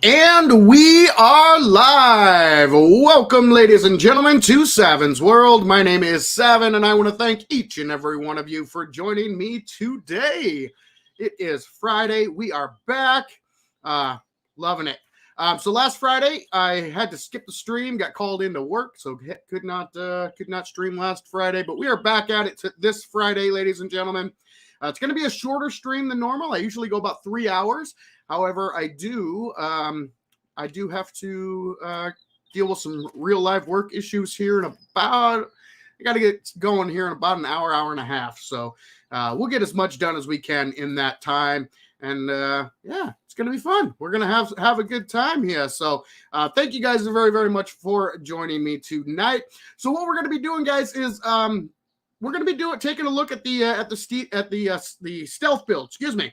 And we are live. Welcome, ladies and gentlemen, to Savin's World. My name is Savin, and I want to thank each and every one of you for joining me today. It is Friday. We are back. Loving it. So last Friday, I had to skip the stream. Got called into work, so could not stream last Friday. But we are back at it this Friday, ladies and gentlemen. It's going to be a shorter stream than normal. I usually go about 3 hours. However, I do have to deal with some real life work issues here in about. I got to get going here in about an hour and a half. So we'll get as much done as we can in that time. And yeah, it's going to be fun. We're going to have a good time here. So thank you guys very, very much for joining me tonight. So what we're going to be doing, guys, is we're going to be taking a look at the stealth build. Excuse me.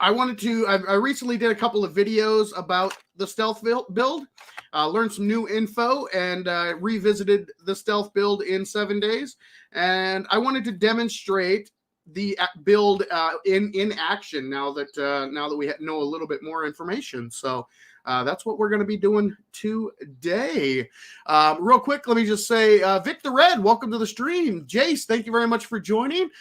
I recently did a couple of videos about the stealth build, learned some new info, and revisited the stealth build in 7 days. And I wanted to demonstrate the build in action now that we know a little bit more information. So that's what we're going to be doing today. Real quick, let me just say, Vic the Red, welcome to the stream. Jace, thank you very much for joining.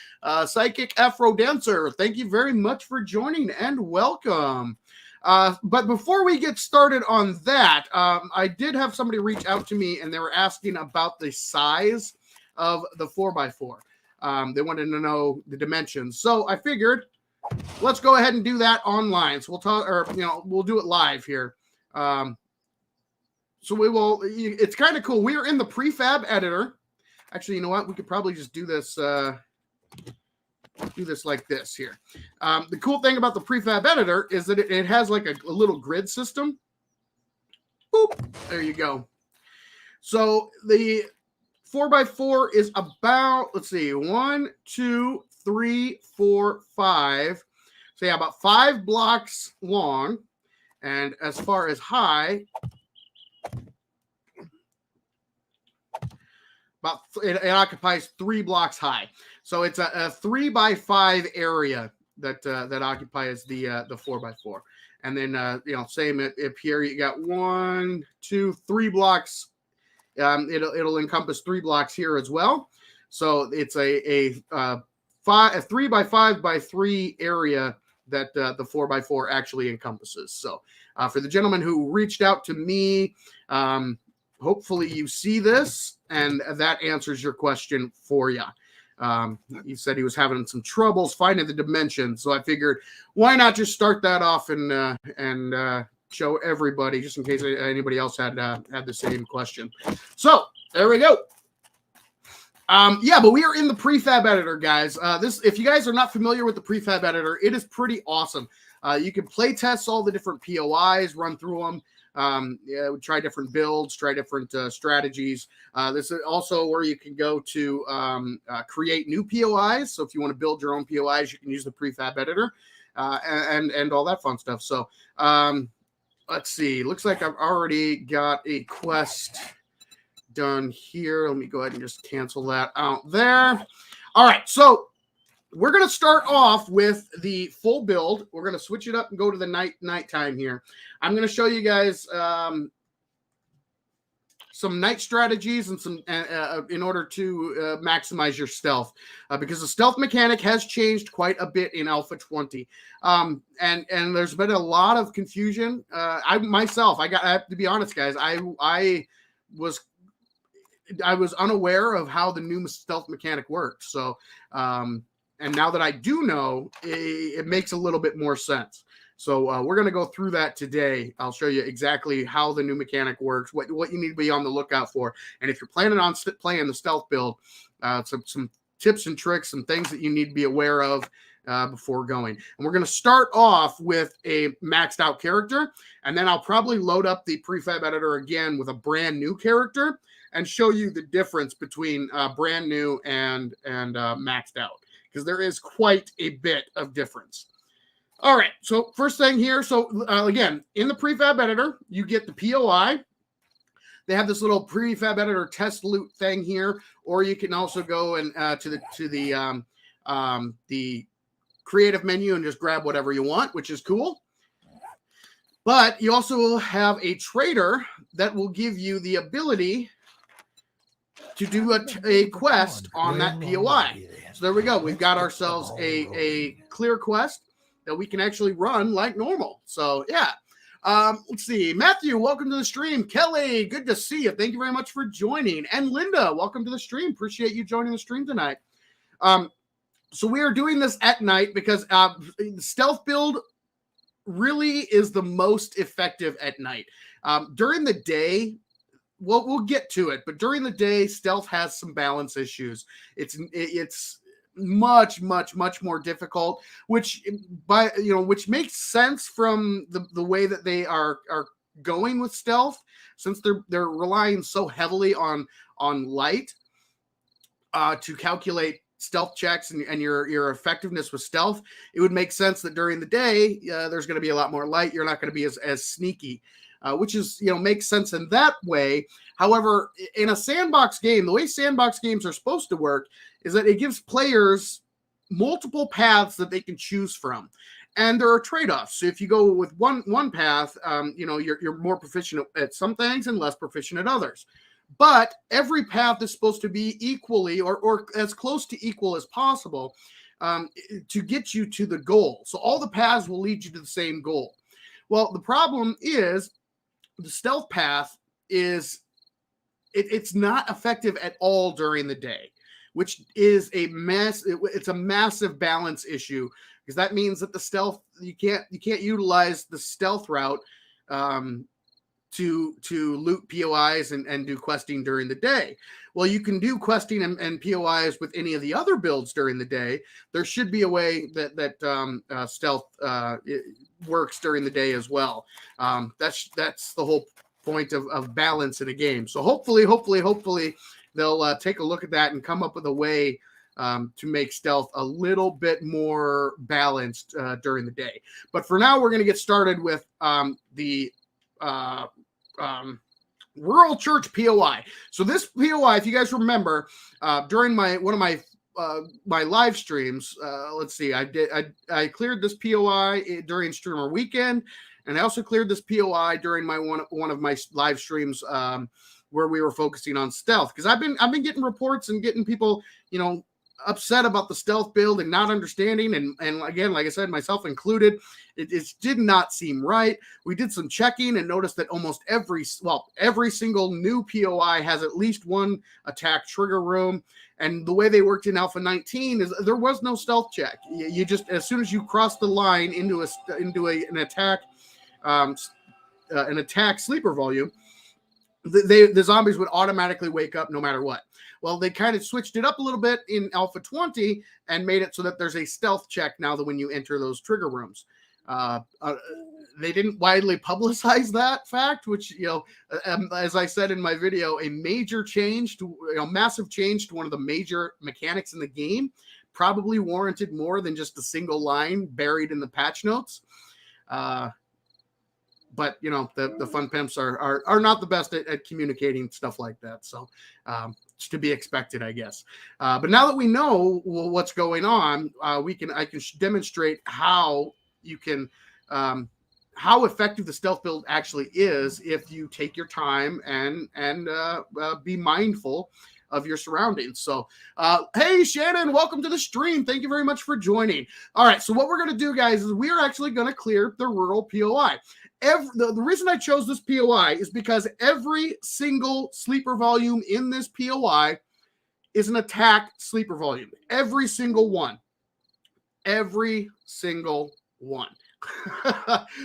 Psychic Afro Dancer, thank you very much for joining and welcome. But before we get started on that, I did have somebody reach out to me and they were asking about the size of the 4x4. They wanted to know the dimensions. So I figured let's go ahead and do that online. So we'll do it live here. So we will. It's kind of cool. We are in the Prefab Editor. Actually, you know what? We could probably just do this. Do this like this here. The cool thing about the Prefab Editor is that it has like a little grid system. Boop. There you go. So the 4x4 is about, let's see, 1, 2, 3, 4, 5. So yeah, about 5 blocks long. And as far as high, it occupies 3 blocks high. So it's a 3x5 area that occupies the 4x4. And then same up here, you got 1, 2, 3 blocks. It'll encompass 3 blocks here as well. So it's a 3x5x3 area that the 4x4 actually encompasses. So for the gentleman who reached out to me, hopefully you see this and that answers your question for you. He said he was having some troubles finding the dimensions. So I figured, why not just start that off and show everybody, just in case anybody else had the same question. So there we go. Yeah, but we are in the Prefab Editor, guys. If you guys are not familiar with the Prefab Editor, it is pretty awesome. You can play test all the different POIs, run through them, try different builds, try different strategies. This is also where you can go to create new POIs. So if you want to build your own POIs, you can use the Prefab Editor and all that fun stuff. So let's see. Looks like I've already got a quest done here. Let me go ahead and just cancel that out there. All right, so we're going to start off with the full build. We're going to switch it up and go to the nighttime here. I'm going to show you guys some night strategies and some in order to maximize your stealth, because the stealth mechanic has changed quite a bit in Alpha 20, and there's been a lot of confusion. I have to be honest, guys. I was unaware of how the new stealth mechanic worked. So, and now that I do know, it makes a little bit more sense. So we're going to go through that today. I'll show you exactly how the new mechanic works, what you need to be on the lookout for. And if you're planning on playing the stealth build, some tips and tricks, some things that you need to be aware of before going. And we're going to start off with a maxed out character, and then I'll probably load up the Prefab Editor again with a brand new character and show you the difference between brand new and maxed out, because there is quite a bit of difference. All right, so first thing here. So again, in the Prefab Editor, you get the POI. They have this little Prefab Editor test loot thing here, or you can also go and to the creative menu and just grab whatever you want, which is cool. But you also will have a trader that will give you the ability to do a quest on that POI. So there we go. We've got ourselves a clear quest that we can actually run like normal. So yeah. Let's see. Matthew, welcome to the stream. Kelly, good to see you. Thank you very much for joining. And Linda, welcome to the stream. Appreciate you joining the stream tonight. So we are doing this at night because the stealth build really is the most effective at night. During the day, well, we'll get to it, but during the day, stealth has some balance issues. It's much more difficult, which makes sense from the way that they are going with stealth, since they're relying so heavily on light to calculate stealth checks and your effectiveness with stealth. It would make sense that during the day there's going to be a lot more light. You're not going to be as sneaky, which is makes sense in that way. However, in a sandbox game, the way sandbox games are supposed to work is that it gives players multiple paths that they can choose from, and there are trade-offs. So if you go with one path, you're more proficient at some things and less proficient at others. But every path is supposed to be equally or as close to equal as possible to get you to the goal. So all the paths will lead you to the same goal. Well, the problem is the stealth path is it's not effective at all during the day, which is a mess. It's a massive balance issue, because that means that the stealth, you can't utilize the stealth route to loot POIs and do questing during the day. Well, you can do questing and POIs with any of the other builds during the day. There should be a way that stealth works during the day as well. That's the whole point of balance in a game. So hopefully they'll take a look at that and come up with a way to make stealth a little bit more balanced during the day. But for now, we're going to get started with the Rural Church POI. So this POI, if you guys remember, during one of my live streams, let's see, I cleared this POI during streamer weekend, and I also cleared this POI during one of my live streams where we were focusing on stealth, because I've been getting reports and getting people upset about the stealth build and not understanding, and again, like I said, myself included, it did not seem right. We did some checking and noticed that almost every single new POI has at least one attack trigger room, and the way they worked in Alpha 19 is there was no stealth check. You just, as soon as you cross the line into an attack sleeper volume, the zombies would automatically wake up no matter what. Well, they kind of switched it up a little bit in Alpha 20 and made it so that there's a stealth check now that when you enter those trigger rooms. They didn't widely publicize that fact, which, as I said in my video, a major change to, massive change to one of the major mechanics in the game, probably warranted more than just a single line buried in the patch notes. But the fun pimps are not the best at communicating stuff like that. So it's to be expected, I guess. But now that we know what's going on, I can demonstrate how you can how effective the stealth build actually is if you take your time and be mindful of your surroundings. So, hey, Shannon, welcome to the stream. Thank you very much for joining. All right, so what we're going to do, guys, is we are actually going to clear the rural POI. The reason I chose this POI is because every single sleeper volume in this POI is an attack sleeper volume. Every single one. Every single one.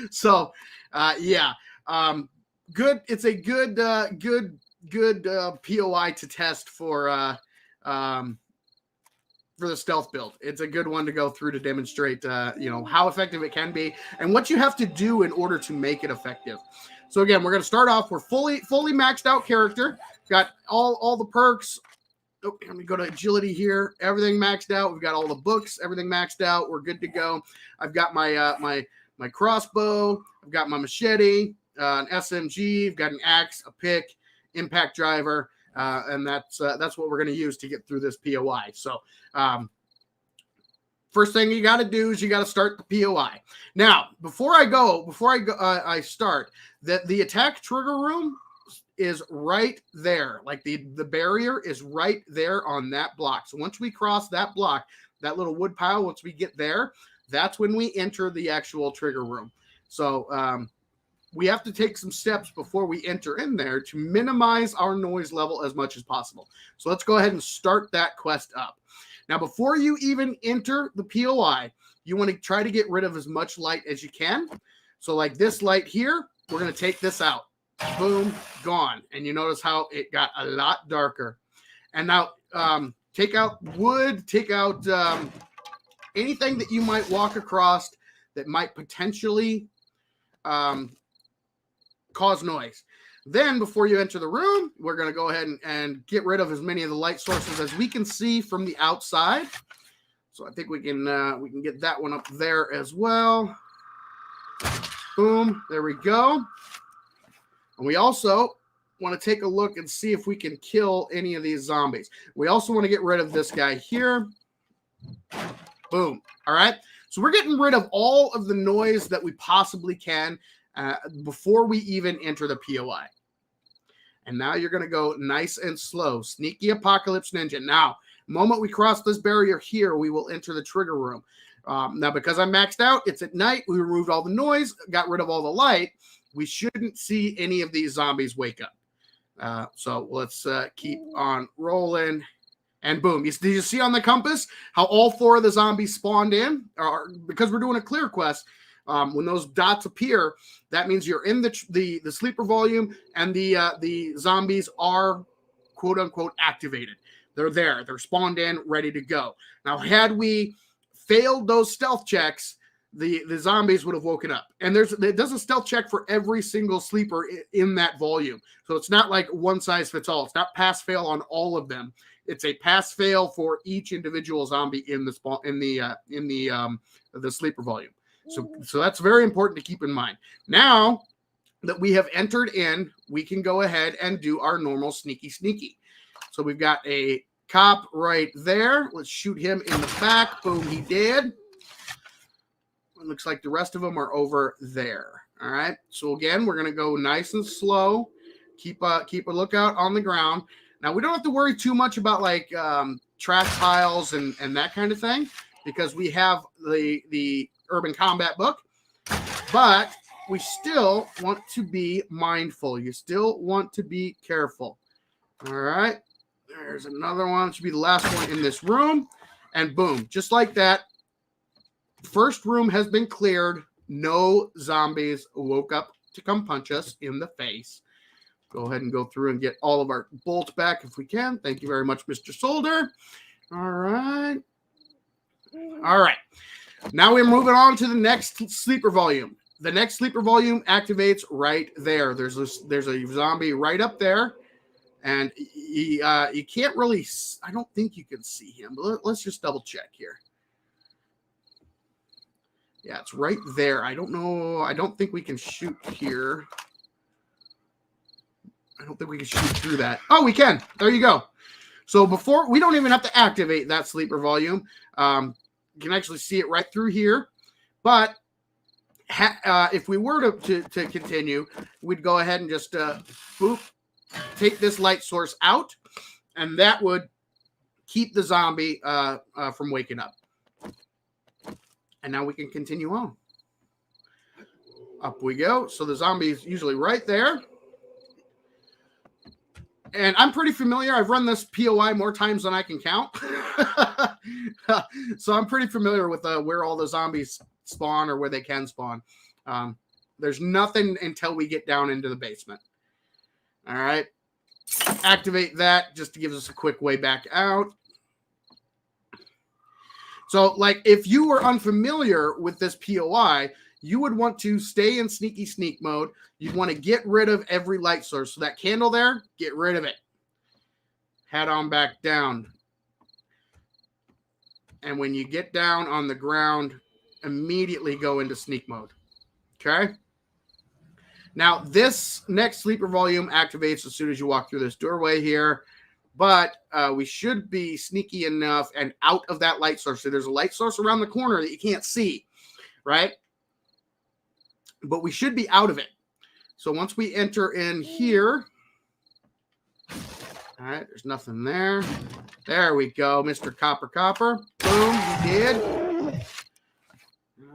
So, yeah. Good. It's a good POI to test for the stealth build. It's a good one to go through to demonstrate, how effective it can be and what you have to do in order to make it effective. So again, we're going to start off. We're fully maxed out character. Got all the perks. Oh, let me go to agility here. Everything maxed out. We've got all the books. Everything maxed out. We're good to go. I've got my my crossbow. I've got my machete, an SMG. I've got an axe, a pick, impact driver. And that's what we're going to use to get through this POI. So first thing you got to do is you got to start the POI. Now, before I start, the attack trigger room is right there. Like the barrier is right there on that block. So once we cross that block, that little wood pile, once we get there, that's when we enter the actual trigger room. So we have to take some steps before we enter in there to minimize our noise level as much as possible. So let's go ahead and start that quest up. Now, before you even enter the POI, you want to try to get rid of as much light as you can. So like this light here, we're going to take this out. Boom, gone. And you notice how it got a lot darker. And now take out wood, take out anything that you might walk across that might potentially cause noise. Then before you enter the room, we're going to go ahead and get rid of as many of the light sources as we can see from the outside. So I think we can get that one up there as well. Boom, there we go. And we also want to take a look and see if we can kill any of these zombies. We also want to get rid of this guy here. Boom. All right. So we're getting rid of all of the noise that we possibly can before we even enter the POI. And now you're going to go nice and slow. Sneaky Apocalypse Ninja. Now, the moment we cross this barrier here, we will enter the trigger room. Now, because I'm maxed out, it's at night. We removed all the noise, got rid of all the light. We shouldn't see any of these zombies wake up. So let's keep on rolling. And boom. Did you see on the compass how all 4 of the zombies spawned in? Because we're doing a clear quest, when those dots appear, that means you're in the sleeper volume and the zombies are quote unquote activated. They're there. They're spawned in, ready to go. Now, had we failed those stealth checks, the zombies would have woken up. And it does a stealth check for every single sleeper in that volume. So it's not like one size fits all. It's not pass fail on all of them. It's a pass fail for each individual zombie in the sleeper volume. So that's very important to keep in mind. Now that we have entered in, we can go ahead and do our normal sneaky. So we've got a cop right there. Let's shoot him in the back. Boom, he did. It looks like the rest of them are over there. All right. So again, we're going to go nice and slow. Keep a lookout on the ground. Now, we don't have to worry too much about like trash piles and that kind of thing because we have the Urban Combat book. But we still want to be mindful. You still want to be careful. All right. There's another one. It should be the last one in this room. And boom, just like that. First room has been cleared. No zombies woke up to come punch us in the face. Go ahead and go through and get all of our bolts back if we can. Thank you very much, Mr. Solder. All right. All right. Now we're moving on to the next sleeper volume. The next sleeper volume activates right there. There's a zombie right up there. And you can't really, I don't think you can see him. But let's just double check here. Yeah, it's right there. I don't know. I don't think we can shoot here. I don't think we can shoot through that. Oh, we can. There you go. So before, we don't even have to activate that sleeper volume. You can actually see it right through here. But if we were to continue, we'd go ahead and just boop, take this light source out. And that would keep the zombie from waking up. And now we can continue on. Up we go. So the zombie is usually right there. And I'm pretty familiar. I've run this POI more times than I can count. So I'm pretty familiar with where all the zombies spawn or where they can spawn. There's nothing until we get down into the basement. All right. Activate that just to give us a quick way back out. So, like, if you were unfamiliar with this POI, you would want to stay in sneaky sneak mode. You'd want to get rid of every light source. So that candle there, get rid of it. Head on back down. And when you get down on the ground, immediately go into sneak mode. Okay? Now, this next sleeper volume activates as soon as you walk through this doorway here. but we should be sneaky enough and out of that light source. So there's a light source around the corner that you can't see, right? But we should be out of it. So once we enter in here, all right, there's nothing there. There we go, Mr. Copper. Boom, he did.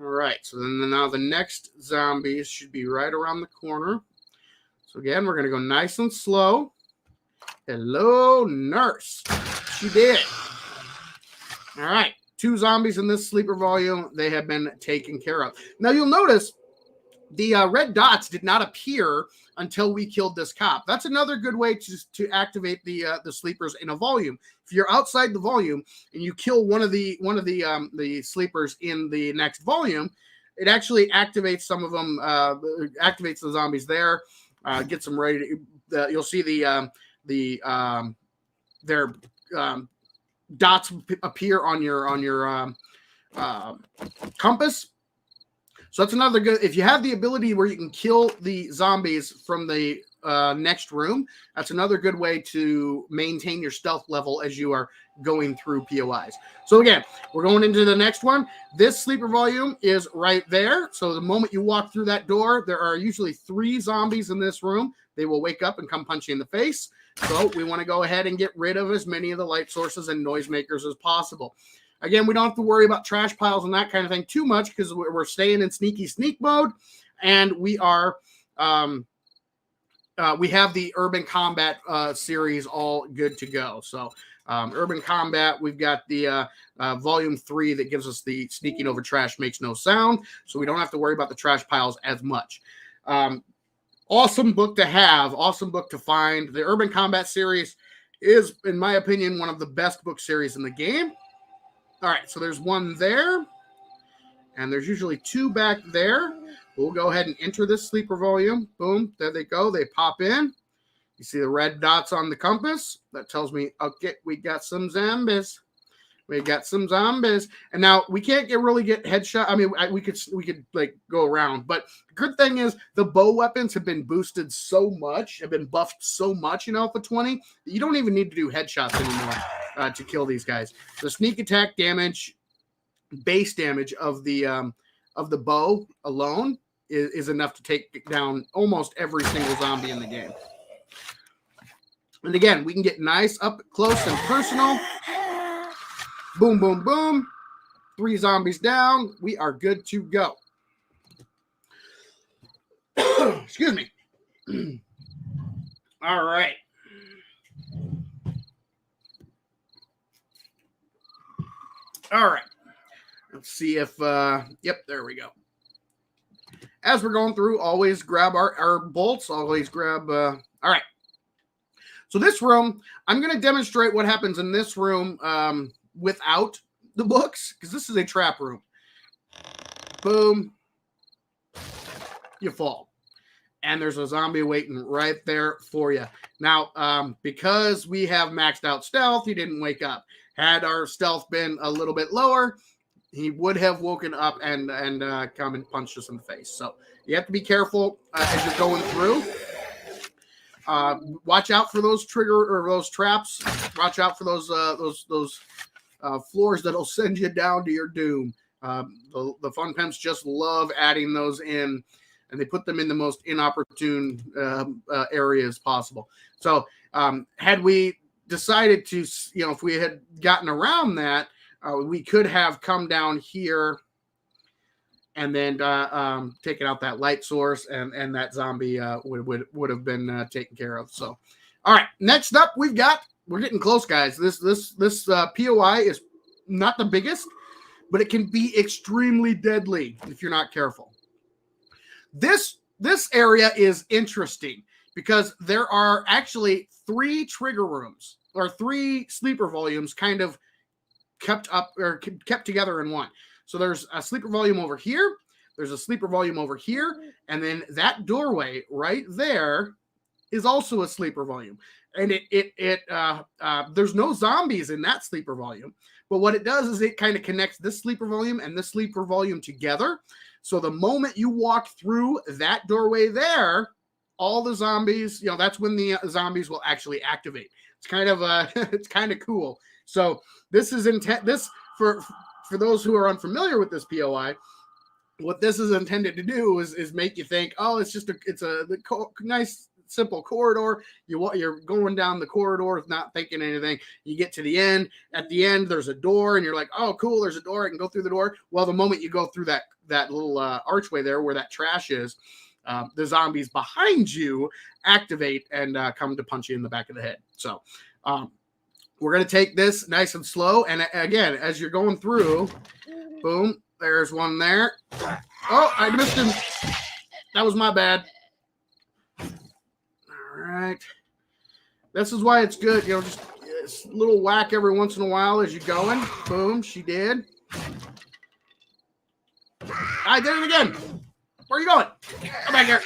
All right, so then now the next zombies should be right around the corner. So again, we're going to go nice and slow. Hello, nurse. She did. All right, 2 zombies in this sleeper volume. They have been taken care of. Now you'll notice the red dots did not appear until we killed this cop. That's another good way to activate the sleepers in a volume. If you're outside the volume and you kill one of the sleepers in the next volume, it actually activates some of them. Activates the zombies there. Gets them ready. You'll see their dots appear on your compass. So that's another good, if you have the ability where you can kill the zombies from the next room, that's another good way to maintain your stealth level as you are going through POIs. So again, we're going into the next one. This sleeper volume is right there. So the moment you walk through that door, there are usually 3 zombies in this room. They will wake up and come punch you in the face. So we want to go ahead and get rid of as many of the light sources and noisemakers as possible. Again, we don't have to worry about trash piles and that kind of thing too much because we're staying in sneaky sneak mode, and we are we have the Urban Combat series all good to go. So Urban Combat, we've got the Volume 3 that gives us the sneaking over trash makes no sound, so we don't have to worry about the trash piles as much. Awesome book to have, awesome book to find. The Urban Combat series is, in my opinion, one of the best book series in the game. All right, so there's 1 there, and there's usually 2 back there. We'll go ahead and enter this sleeper volume. Boom, there they go. They pop in. You see the red dots on the compass? That tells me, okay, we got some zombies. We got some zombies. And now we can't really get headshot. I mean, we could like go around. But the good thing is the bow weapons have been boosted so much, have been buffed so much in Alpha 20 that you don't even need to do headshots anymore to kill these guys. The sneak attack damage, base damage of the bow alone is enough to take down almost every single zombie in the game. And again, we can get nice up close and personal. Boom, boom, boom. 3 zombies down. We are good to go. Excuse me. All right. All right. Let's see if, yep, there we go. As we're going through, always grab our bolts. Always grab, all right. So this room, I'm going to demonstrate what happens in this room without the books, because this is a trap room. Boom. You fall. And there's a zombie waiting right there for you. Now, because we have maxed out stealth, he didn't wake up. Had our stealth been a little bit lower, he would have woken up and come and punched us in the face. So you have to be careful as you're going through. Watch out for those those traps. Watch out for those floors that'll send you down to your doom. The fun pimps just love adding those in, and they put them in the most inopportune areas possible. So had we decided to, if we had gotten around that, we could have come down here and then taken out that light source, and that zombie would have been taken care of. So, all right, next up we're getting close, guys. This POI is not the biggest, but it can be extremely deadly if you're not careful. This area is interesting because there are actually 3 trigger rooms or 3 sleeper volumes kind of kept together in one. So there's a sleeper volume over here, there's a sleeper volume over here, and then that doorway right there is also a sleeper volume. And there's no zombies in that sleeper volume, but what it does is it kind of connects this sleeper volume and this sleeper volume together. So the moment you walk through that doorway there, all the zombies, that's when the zombies will actually activate. It's kind of it's kind of cool. So this is this for those who are unfamiliar with this POI. What this is intended to do is make you think, oh, it's a nice simple corridor. You're going down the corridor, not thinking anything. You get to the end. At the end, there's a door, and you're like, oh, cool, there's a door. I can go through the door. Well, the moment you go through that little archway there where that trash is, the zombies behind you activate and come to punch you in the back of the head. So we're going to take this nice and slow. And again, as you're going through, boom, there's one there. Oh, I missed him. That was my bad. All right. This is why it's good. Just a little whack every once in a while as you're going. Boom, she did. I did it again. Where are you going? Come back here.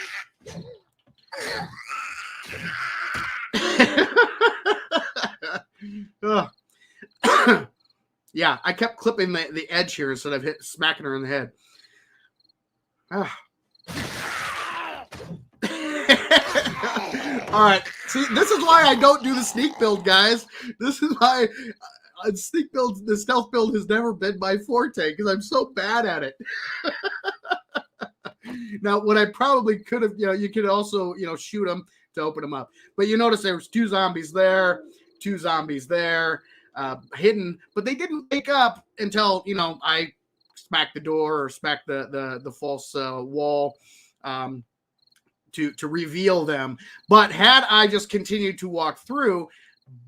Yeah, I kept clipping the edge here instead of smacking her in the head. All right. See, this is why I don't do the sneak build, guys. This is why the stealth build has never been my forte, because I'm so bad at it. Now, what I probably could have, you could also, shoot them to open them up. But you notice there was 2 zombies there, 2 zombies there, hidden, but they didn't wake up until, I smacked the door or smacked the false wall to reveal them. But had I just continued to walk through,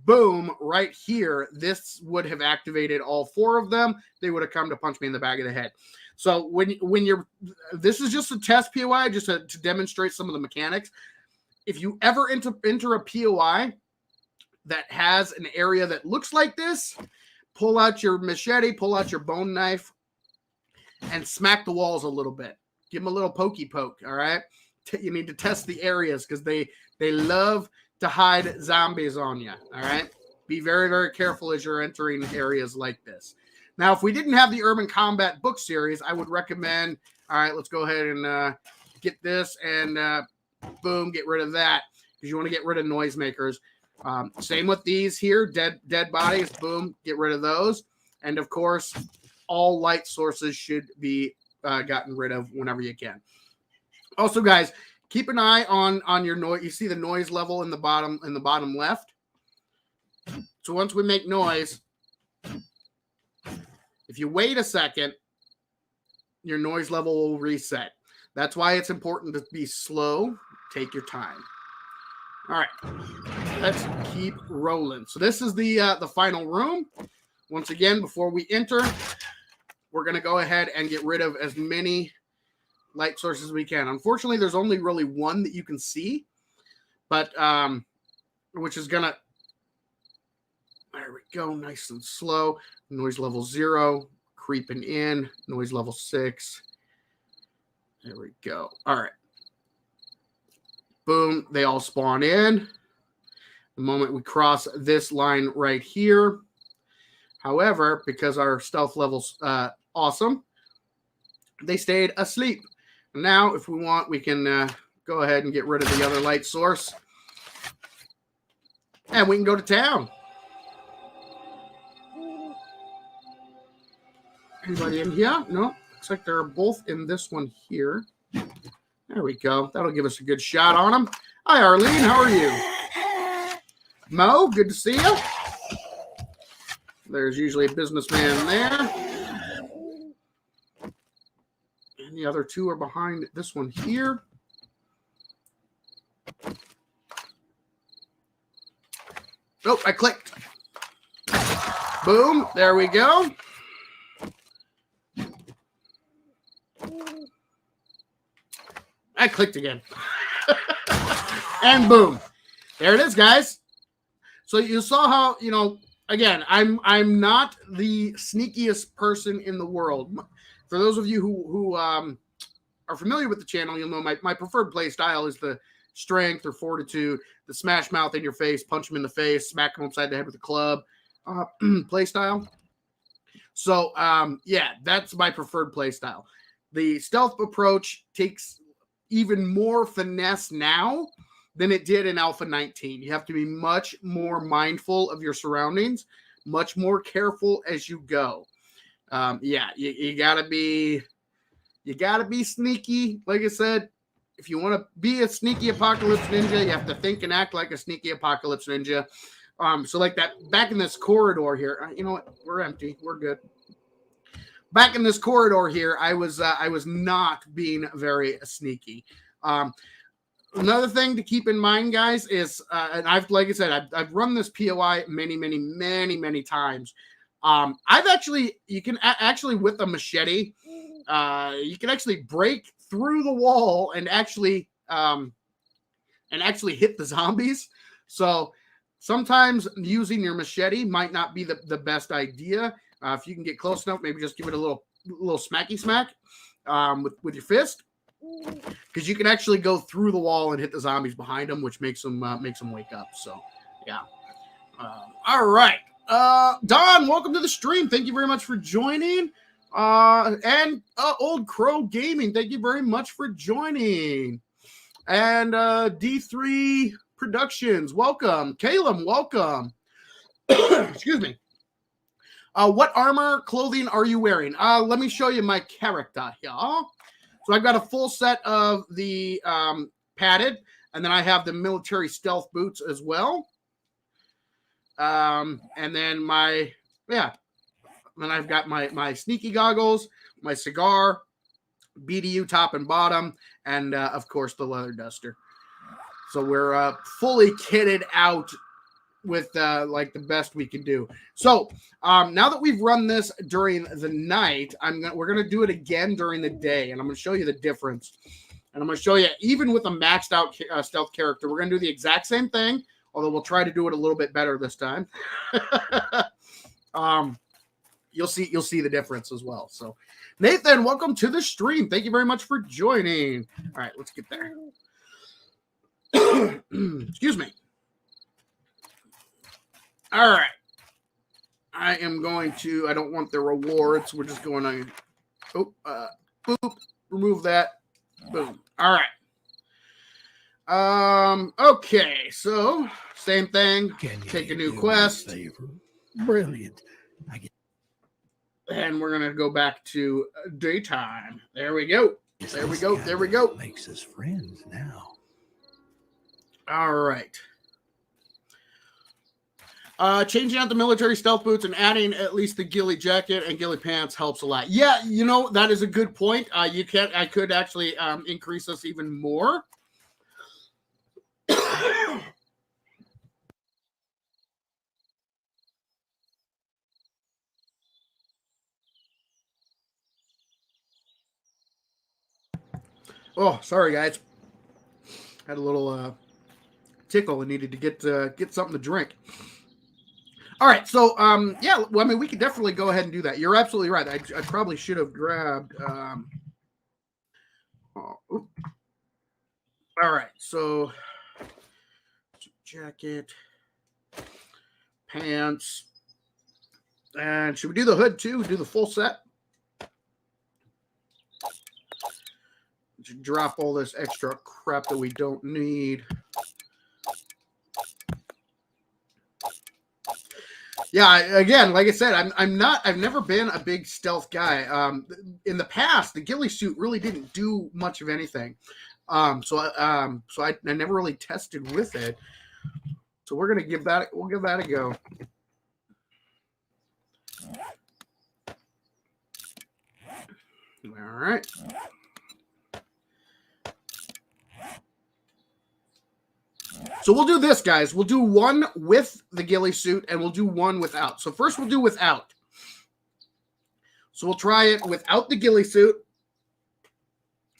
boom, right here, this would have activated all 4 of them. They would have come to punch me in the back of the head. So this is just a test POI, just to demonstrate some of the mechanics. If you ever enter a POI that has an area that looks like this, pull out your machete, pull out your bone knife, and smack the walls a little bit. Give them a little pokey poke, all right? You need to test the areas, because they love to hide zombies on you, all right? Be very, very careful as you're entering areas like this. Now, if we didn't have the Urban Combat book series, I would recommend, all right, let's go ahead and get this and boom, get rid of that, because you want to get rid of noisemakers. Same with these here, dead bodies, boom, get rid of those. And of course, all light sources should be gotten rid of whenever you can. Also, guys, keep an eye on your noise. You see the noise level in the bottom left. So once we make noise, if you wait a second, your noise level will reset. That's why it's important to be slow. Take your time. All right, let's keep rolling. So this is the final room. Once again, before we enter, we're going to go ahead and get rid of as many light sources as we can. Unfortunately, there's only really one that you can see, but which is going to, there we go, nice and slow. Noise level 0, creeping in. Noise level 6. There we go. All right. Boom, they all spawn in. The moment we cross this line right here. However, because our stealth level's awesome, they stayed asleep. Now, if we want, we can go ahead and get rid of the other light source. And we can go to town. Anybody in here? No. Looks like they're both in this one here. There we go. That'll give us a good shot on them. Hi, Arlene. How are you? Mo, good to see you. There's usually a businessman there. And the other 2 are behind this one here. Oh, I clicked. Boom. There we go. I clicked again. And boom. There it is, guys. So you saw how, again, I'm not the sneakiest person in the world. For those of you who are familiar with the channel, you'll know my preferred play style is the strength or fortitude, the smash mouth in your face, punch him in the face, smack him upside the head with a club play style. So, yeah, that's my preferred play style. The stealth approach takes even more finesse now than it did in Alpha 19. You have to be much more mindful of your surroundings, much more careful as you go. Yeah, you gotta be sneaky. Like I said, if you want to be a sneaky apocalypse ninja, you have to think and act like a sneaky apocalypse ninja. So like that, back in this corridor here, you know what? We're empty. We're good. Back in this corridor here, I was not being very sneaky. Another thing to keep in mind, guys, is and like I said, I've run this POI many times. You can actually with a machete, you can actually break through the wall and actually hit the zombies. So sometimes using your machete might not be the best idea. If you can get close enough, maybe just give it a little smacky smack with your fist, because you can actually go through the wall and hit the zombies behind them, which makes them wake up. So yeah. All right. Don, welcome to the stream. Thank you very much for joining. And Old Crow Gaming, thank you very much for joining. And D3 Productions, welcome. Caleb, welcome. Excuse me. What armor clothing are you wearing? Let me show you my character here. So I've got a full set of the padded, and then I have the military stealth boots as well. And then then I've got my sneaky goggles, my cigar, BDU top and bottom, and of course the leather duster. So we're fully kitted out with like the best we can do. So now that we've run this during the night, we're gonna do it again during the day, and I'm gonna show you the difference. And I'm gonna show you, even with a maxed out stealth character, we're gonna do the exact same thing, although we'll try to do it a little bit better this time. You'll see the difference as well. So Nathan, welcome to the stream. Thank you very much for joining. All right, let's get there. Excuse me. All right. I am going to, I don't want the rewards. We're just going to, boop, remove that. Boom. All right. Okay. So same thing. Take a new quest. Brilliant. And we're going to go back to daytime. There we go. There we go. There we go. Makes us friends now. All right. Changing out the military stealth boots and adding at least the ghillie jacket and ghillie pants helps a lot. Yeah, you know, that is a good point. I could actually increase this even more. Oh, sorry guys. Had a little tickle and needed to get something to drink. All right, so yeah, well, I mean, we could definitely go ahead and do that. You're absolutely right. I probably should have grabbed. All right, so jacket, pants, and should we do the hood too? Do the full set? Drop all this extra crap that we don't need. Yeah, again, like I said, I've never been a big stealth guy. In the past, the ghillie suit really didn't do much of anything. So I never really tested with it. So we'll give that a go. All right. So we'll do this, guys. We'll do one with the ghillie suit, and we'll do one without. So first we'll do without. So we'll try it without the ghillie suit,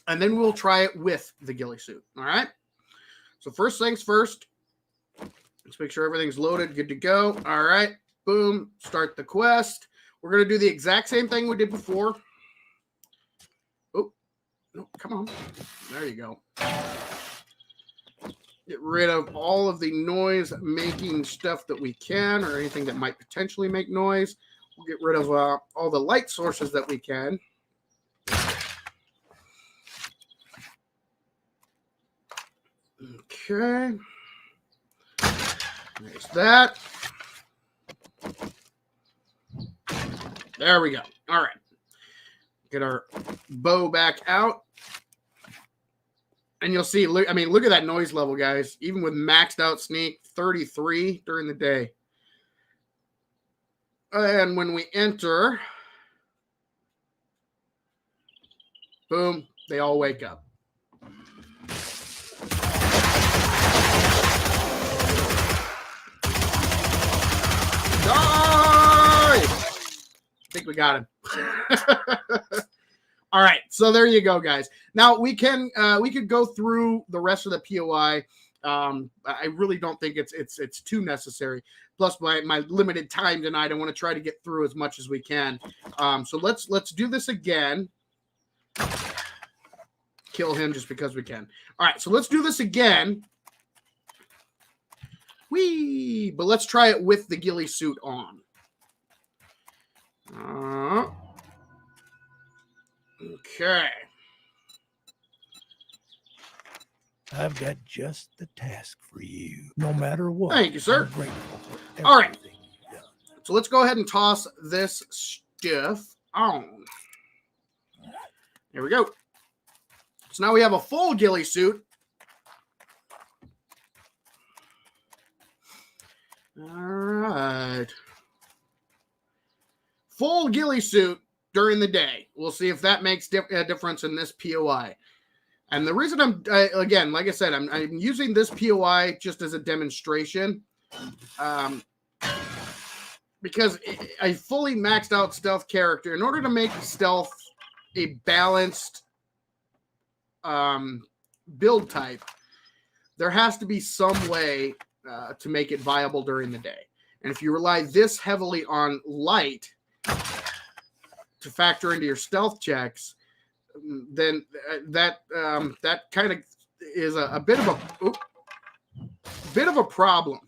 and then we'll try it with the ghillie suit. All right? So first things first. Let's make sure everything's loaded, good to go. All right. Boom. Start the quest. We're going to do the exact same thing we did before. Oh, no, come on. There you go. Get rid of all of the noise-making stuff that we can, or anything that might potentially make noise. We'll get rid of all the light sources that we can. Okay. There's that. There we go. All right. Get our bow back out. And you'll see, look, I mean, look at that noise level, guys. Even with maxed out sneak, 33 during the day. And when we enter, boom, they all wake up. Die! I think we got him. All right, so there you go, guys. Now we could go through the rest of the POI. I really don't think it's too necessary. Plus, my limited time tonight, I want to try to get through as much as we can. So let's do this again. Kill him just because we can. All right, so let's do this again. Whee! But let's try it with the ghillie suit on. Okay. I've got just the task for you, no matter what. Thank you, sir. I'm grateful for All right. everything you've done. So let's go ahead and toss this stuff on. Here we go. So now we have a full ghillie suit. All right. Full ghillie suit during the day. We'll see if that makes a difference in this POI. And the reason again, like I said, I'm using this POI just as a demonstration. Because a fully maxed out stealth character, in order to make stealth a balanced build type, there has to be some way to make it viable during the day. And if you rely this heavily on light to factor into your stealth checks, then that kind of is a bit of a problem.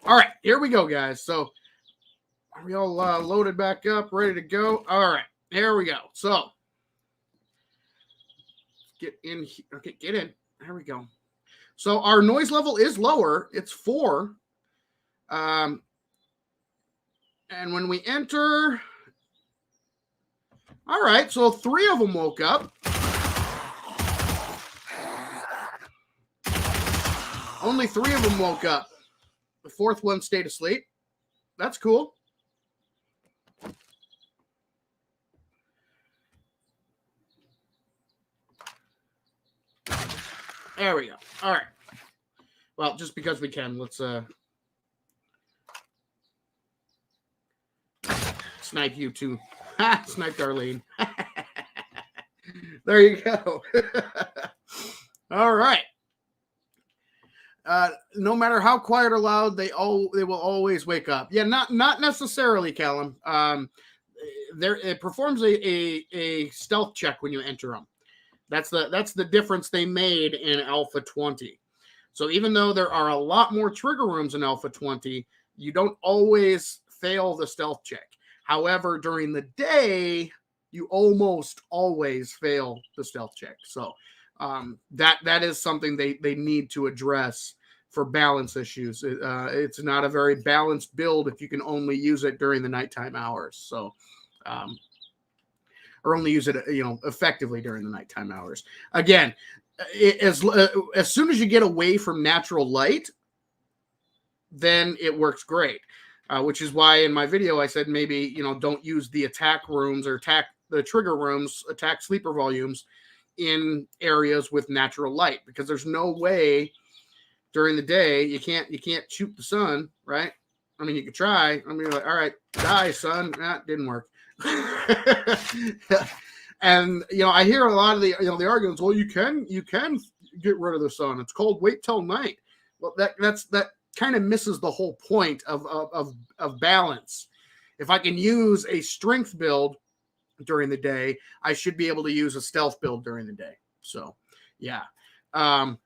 All right, here we go, guys. So are we all loaded back up, ready to go? All right, here we go. So get in here. Okay, get in. There we go. So our noise level is lower. It's 4. And when we enter, all right, so 3 of them woke up. Only 3 of them woke up. The 4th one stayed asleep. That's cool. There we go. All right. Well, just because we can, let's snipe you too. Snipe Darlene. There you go. All right. No matter how quiet or loud, they will always wake up. Yeah, not necessarily, Callum. It performs a stealth check when you enter them. That's the difference they made in Alpha 20. So even though there are a lot more trigger rooms in Alpha 20, you don't always fail the stealth check. However, during the day, you almost always fail the stealth check. So that is something they need to address for balance issues. It's not a very balanced build if you can only use it during the nighttime hours. So, or only use it, effectively during the nighttime hours. Again, as soon as you get away from natural light, then it works great. Which is why in my video I said maybe don't use the attack rooms or attack the trigger rooms, attack sleeper volumes in areas with natural light, because there's no way during the day you can't shoot the sun, right? I mean, you could try. I mean, like, all right, die, son. That didn't work. And I hear a lot of the the arguments. Well, you can get rid of the sun. It's called wait till night. Well, that kind of misses the whole point of balance. If I can use a strength build during the day, I should be able to use a stealth build during the day. So, yeah. So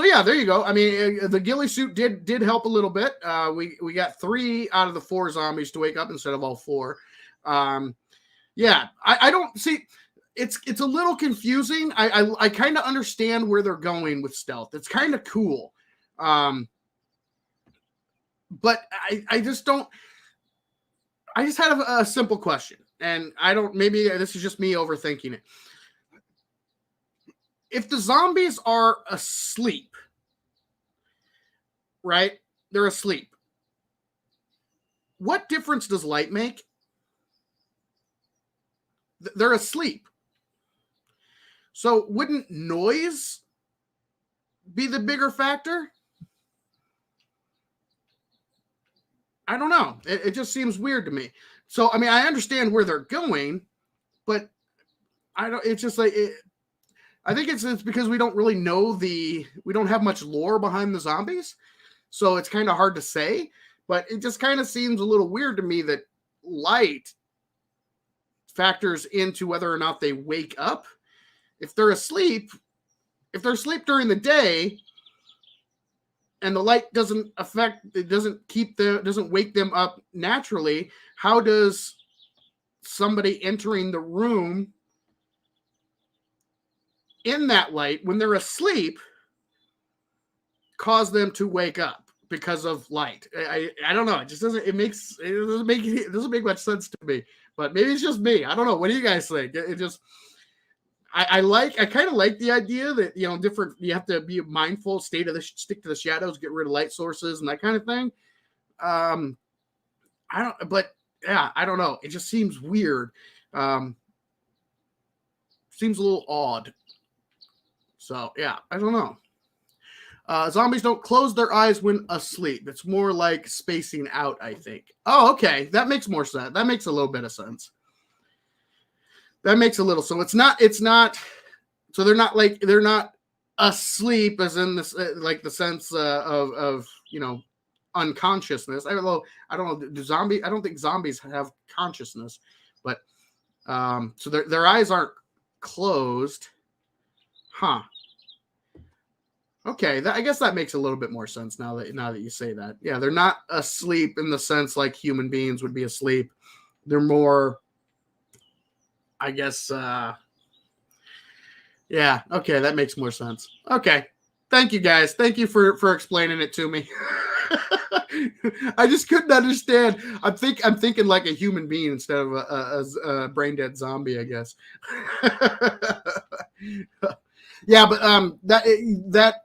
yeah, there you go. I mean, the ghillie suit did help a little bit. We got 3 out of the 4 zombies to wake up instead of all 4. Yeah, I don't see. it's a little confusing. I kind of understand where they're going with stealth. It's kind of cool. But I just don't. I just had a simple question, and I don't. Maybe this is just me overthinking it. If the zombies are asleep, right? They're asleep. What difference does light make? They're asleep. So wouldn't noise be the bigger factor? I don't know. It just seems weird to me. So, I mean, I understand where they're going, but I don't, it's just like, I think it's because we don't really know we don't have much lore behind the zombies. So it's kind of hard to say, but it just kind of seems a little weird to me that light factors into whether or not they wake up. If they're asleep during the day and the light doesn't wake them up naturally, how does somebody entering the room in that light when they're asleep cause them to wake up because of light? I don't know. It just doesn't make much sense to me, but maybe it's just me. I don't know. What do you guys think? It just, I kind of like the idea that, you have to be mindful, stick to the shadows, get rid of light sources and that kind of thing. I don't know. It just seems weird. Seems a little odd. So yeah, I don't know. Zombies don't close their eyes when asleep. It's more like spacing out, I think. Oh, okay. That makes more sense. That makes a little bit of sense. That makes a little. So it's not, so they're not asleep as in this, like the sense of unconsciousness. I don't know. I don't think zombies have consciousness, but so their eyes aren't closed. Huh. Okay, I guess that makes a little bit more sense now that you say that. Yeah, they're not asleep in the sense like human beings would be asleep. They're more, I guess, yeah, okay, that makes more sense. Okay. Thank you guys. Thank you for explaining it to me. I just couldn't understand. I'm thinking like a human being instead of a brain dead zombie, I guess. Yeah, but that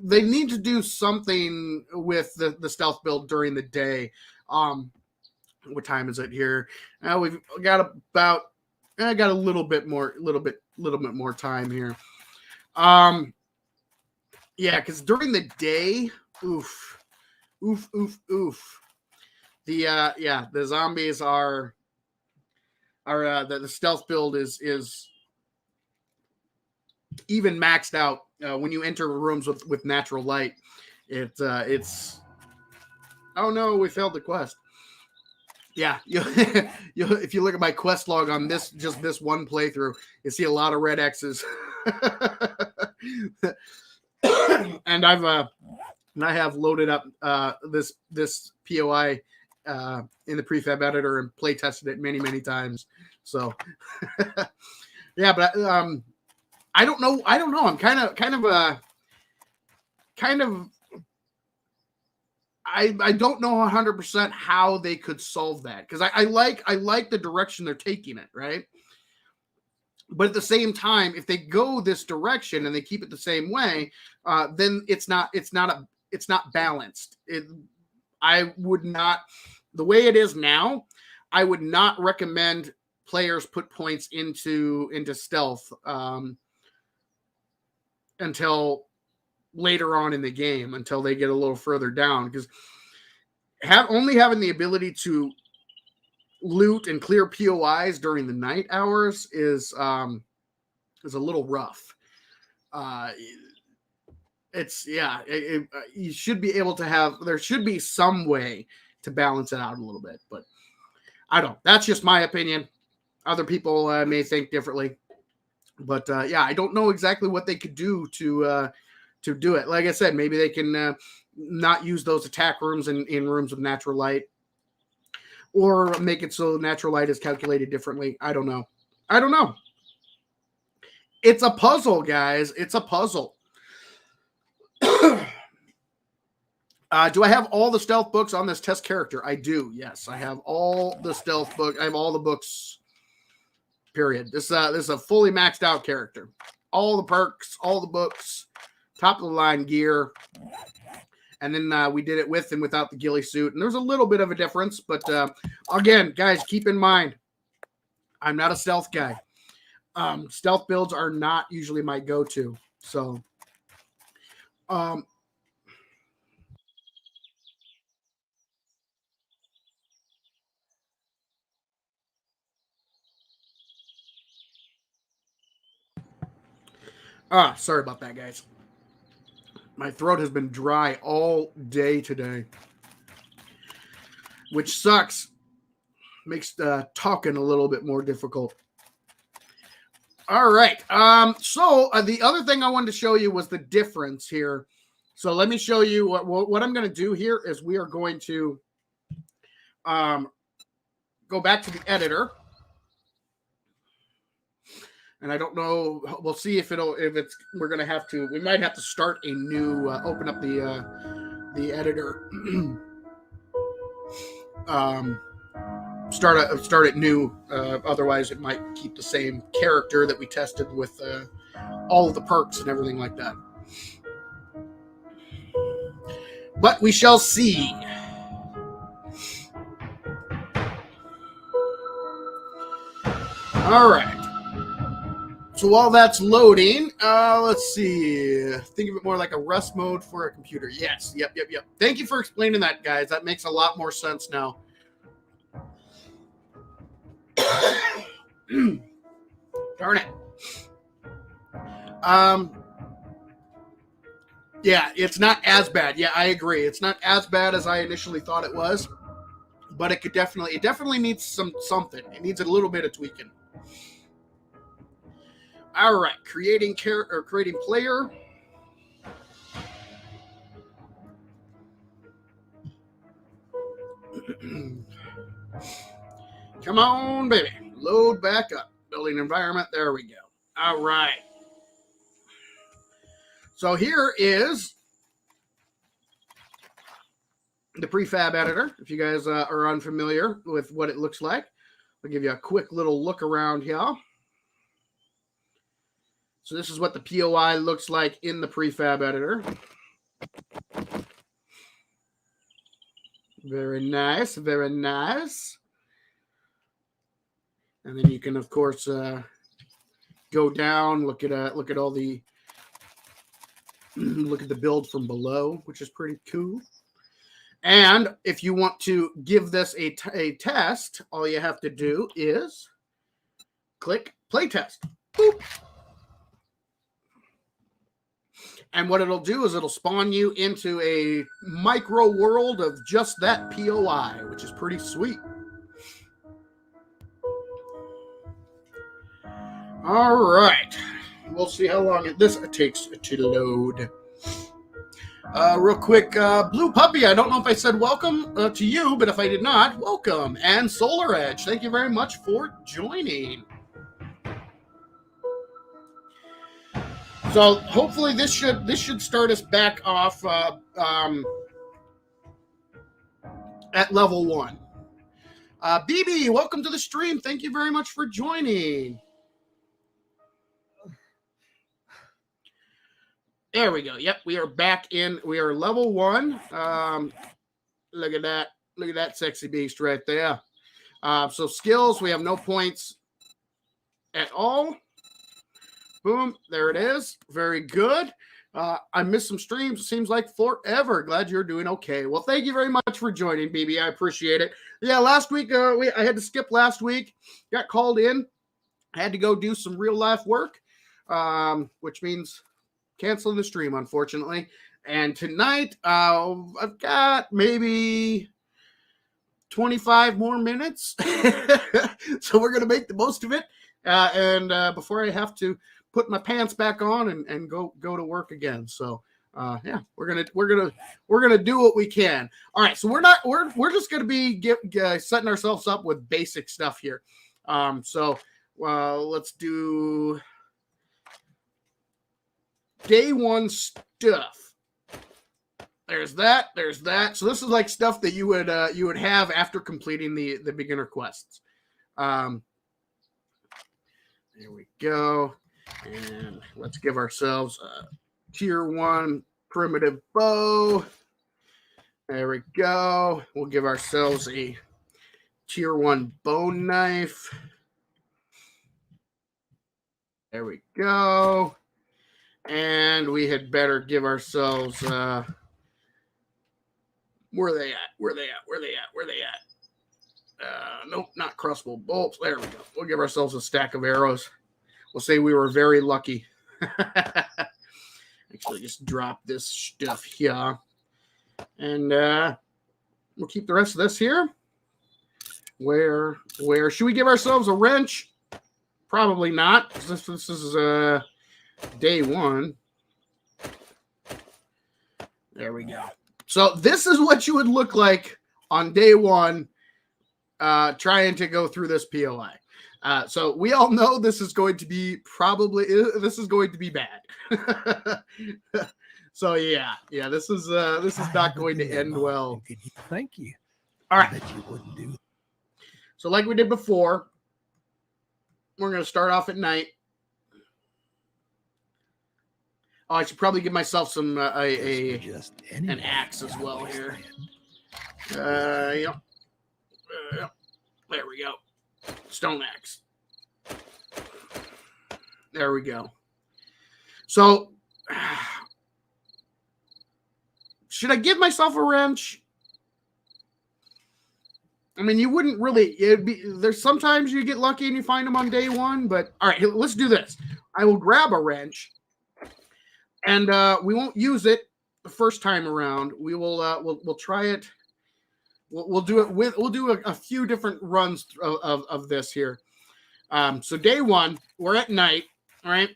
they need to do something with the stealth build during the day. What time is it here? We've got I got a little bit more time here. Yeah, because during the day, oof. The zombies are the stealth build is even maxed out when you enter rooms with natural light. It's oh no, we failed the quest. Yeah, if you look at my quest log on this one playthrough, you see a lot of red X's. And I have loaded up this POI in the Prefab Editor and play tested it many times. So yeah, but I don't know. I'm kind of I don't know 100% how they could solve that, because I like the direction they're taking it, right? But at the same time, if they go this direction and they keep it the same way, then it's not balanced. I would not, the way it is now, I would not recommend players put points into stealth until later on in the game, until they get a little further down, because only having the ability to loot and clear POIs during the night hours is a little rough. You should be able to there should be some way to balance it out a little bit, but I don't. That's just my opinion. Other people may think differently, but yeah, I don't know exactly what they could do to do it. Like I said, maybe they can not use those attack rooms in rooms with natural light, or make it so natural light is calculated differently. I don't know. It's a puzzle, guys. It's a puzzle. Do I have all the stealth books on this test character? I do. Yes, I have all the stealth book. I have all the books. Period. This is a fully maxed out character. All the perks, all the books, top of the line gear. And then we did it with and without the ghillie suit. And there's a little bit of a difference. But again, guys, keep in mind, I'm not a stealth guy. Stealth builds are not usually my go-to. So, sorry about that, guys. My throat has been dry all day today, which sucks. Makes talking a little bit more difficult. All right. So the other thing I wanted to show you was the difference here. So let me show you what I'm going to do here is we are going to go back to the editor. And I don't know. We'll see if we're going to have to. We might have to start a new. Open up the editor. Start it new. Otherwise, it might keep the same character that we tested with all of the perks and everything like that. But we shall see. All right. So while that's loading, let's see. Think of it more like a rest mode for a computer. Yes. Yep. Thank you for explaining that, guys. That makes a lot more sense now. Darn it. Yeah, it's not as bad. Yeah, I agree. It's not as bad as I initially thought it was, but it definitely needs something. It needs a little bit of tweaking. All right, creating player. Come on, baby. Load back up. Building environment. There we go. All right. So here is the Prefab Editor. If you guys are unfamiliar with what it looks like, I'll give you a quick little look around here. So this is what the POI looks like in the Prefab Editor. Very nice, very nice. And then you can, of course, go down, look at all the look at the build from below, which is pretty cool. And if you want to give this a test, all you have to do is click play test. Boop. And what it'll do is it'll spawn you into a micro world of just that POI, which is pretty sweet. All right. We'll see how long this takes to load. Real quick, Blue Puppy, I don't know if I said welcome to you, but if I did not, welcome. And Solar Edge, thank you very much for joining. So hopefully this should start us back off at level 1. BB, welcome to the stream. Thank you very much for joining. There we go. Yep, we are back in. We are level 1. Look at that. Look at that sexy beast right there. So skills, we have no points at all. Boom, there it is. Very good. I missed some streams. It seems like forever. Glad you're doing okay. Well, thank you very much for joining, BB. I appreciate it. Yeah, last week I had to skip last week. Got called in. I had to go do some real life work, which means canceling the stream, unfortunately. And tonight, I've got maybe 25 more minutes. So we're going to make the most of it. And before I have to put my pants back on and go to work again. So yeah, we're gonna do what we can. All right, so we're just gonna be setting ourselves up with basic stuff here. So let's do day one stuff. There's that. There's that. So this is like stuff that you would have after completing the beginner quests. There we go. And let's give ourselves a tier 1 primitive bow. There we go. We'll give ourselves a tier 1 bone knife. There we go. And we had better give ourselves where are they at? Where are they at? Where are they at? Where are they at? Nope, not crossbow bolts. There we go. We'll give ourselves a stack of arrows. We'll say we were very lucky. Actually, just drop this stuff here. And we'll keep the rest of this here. Where should we give ourselves a wrench? Probably not. This is day 1. There we go. So this is what you would look like on day 1 trying to go through this POI. So we all know this is going to be bad. So yeah, this is not going to end well. Thank you. All right. I bet you wouldn't do. So like we did before, we're going to start off at night. Oh, I should probably give myself some an axe as well here. Yep. There we go. Stone axe. There we go. So, should I give myself a wrench? I mean, you wouldn't really. There's sometimes you get lucky and you find them on day 1, but all right, let's do this. I will grab a wrench, and we won't use it the first time around. We will. We'll try it. We'll do it with. We'll do a few different runs of this here. So day 1, we're at night, all right,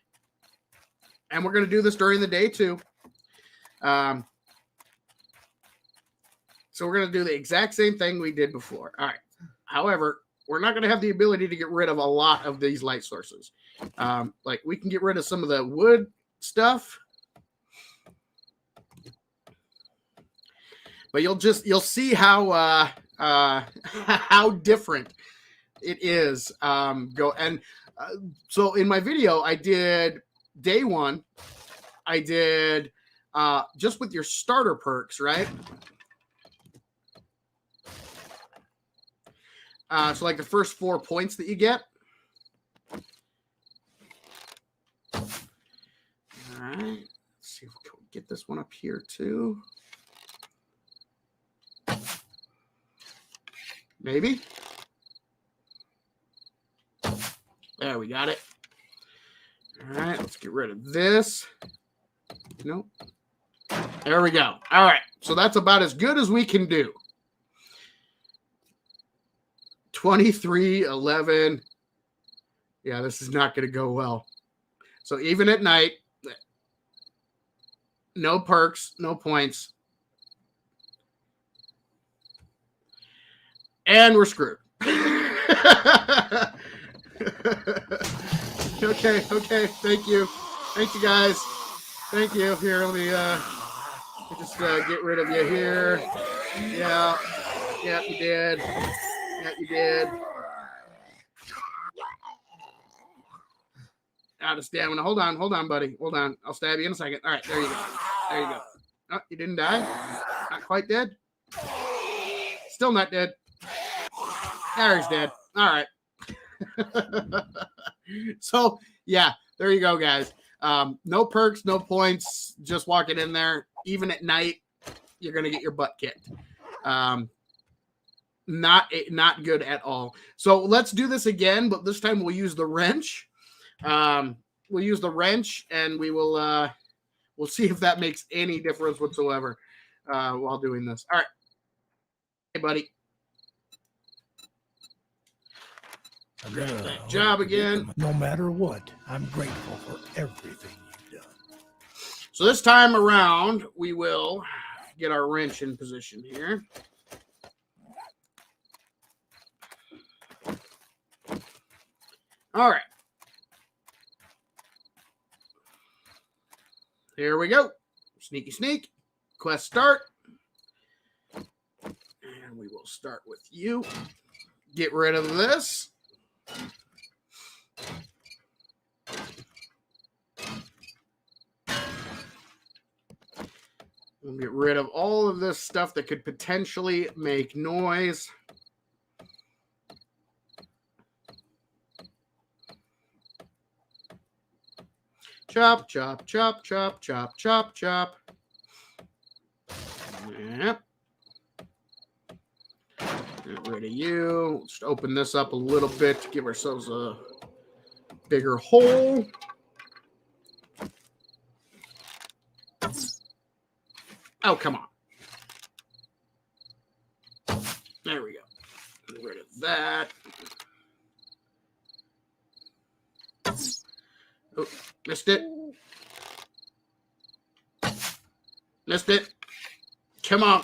and we're going to do this during the day too. So we're going to do the exact same thing we did before. All right. However, we're not going to have the ability to get rid of a lot of these light sources. Like we can get rid of some of the wood stuff, but you'll see how how different it is. So in my video, I did day 1. I did just with your starter perks, right? So like the first 4 points that you get. All right. Let's see if we can get this one up here too. Maybe. There, we got it. All right, let's get rid of this. Nope. There we go. All right, so that's about as good as we can do. 23, 11. Yeah, this is not going to go well. So even at night, no perks, no points. And we're screwed. Okay. Thank you. Thank you, guys. Thank you. Here, let me just get rid of you here. Yeah, you did. Yeah, you did. Out of stamina. Hold on, buddy. Hold on. I'll stab you in a second. All right, there you go. There you go. Oh, you didn't die? Not quite dead? Still not dead. There, he's dead. All right. So, yeah, there you go, guys. No perks, no points. Just walking in there. Even at night, you're going to get your butt kicked. Not good at all. So let's do this again, but this time we'll use the wrench. We'll use the wrench, and we will we'll see if that makes any difference whatsoever while doing this. All right. Hey, buddy. That job again. No matter what, I'm grateful for everything you've done. So this time around, we will get our wrench in position here. All right. Here we go. Sneaky sneak. Quest start. And we will start with you. Get rid of this. We'll get rid of all of this stuff that could potentially make noise. Chop, chop, chop, chop, chop, chop, chop. Yep. Get rid of you. Let's open this up a little bit to give ourselves a bigger hole. Oh, come on. There we go. Get rid of that. Oh, missed it. Missed it. Come on.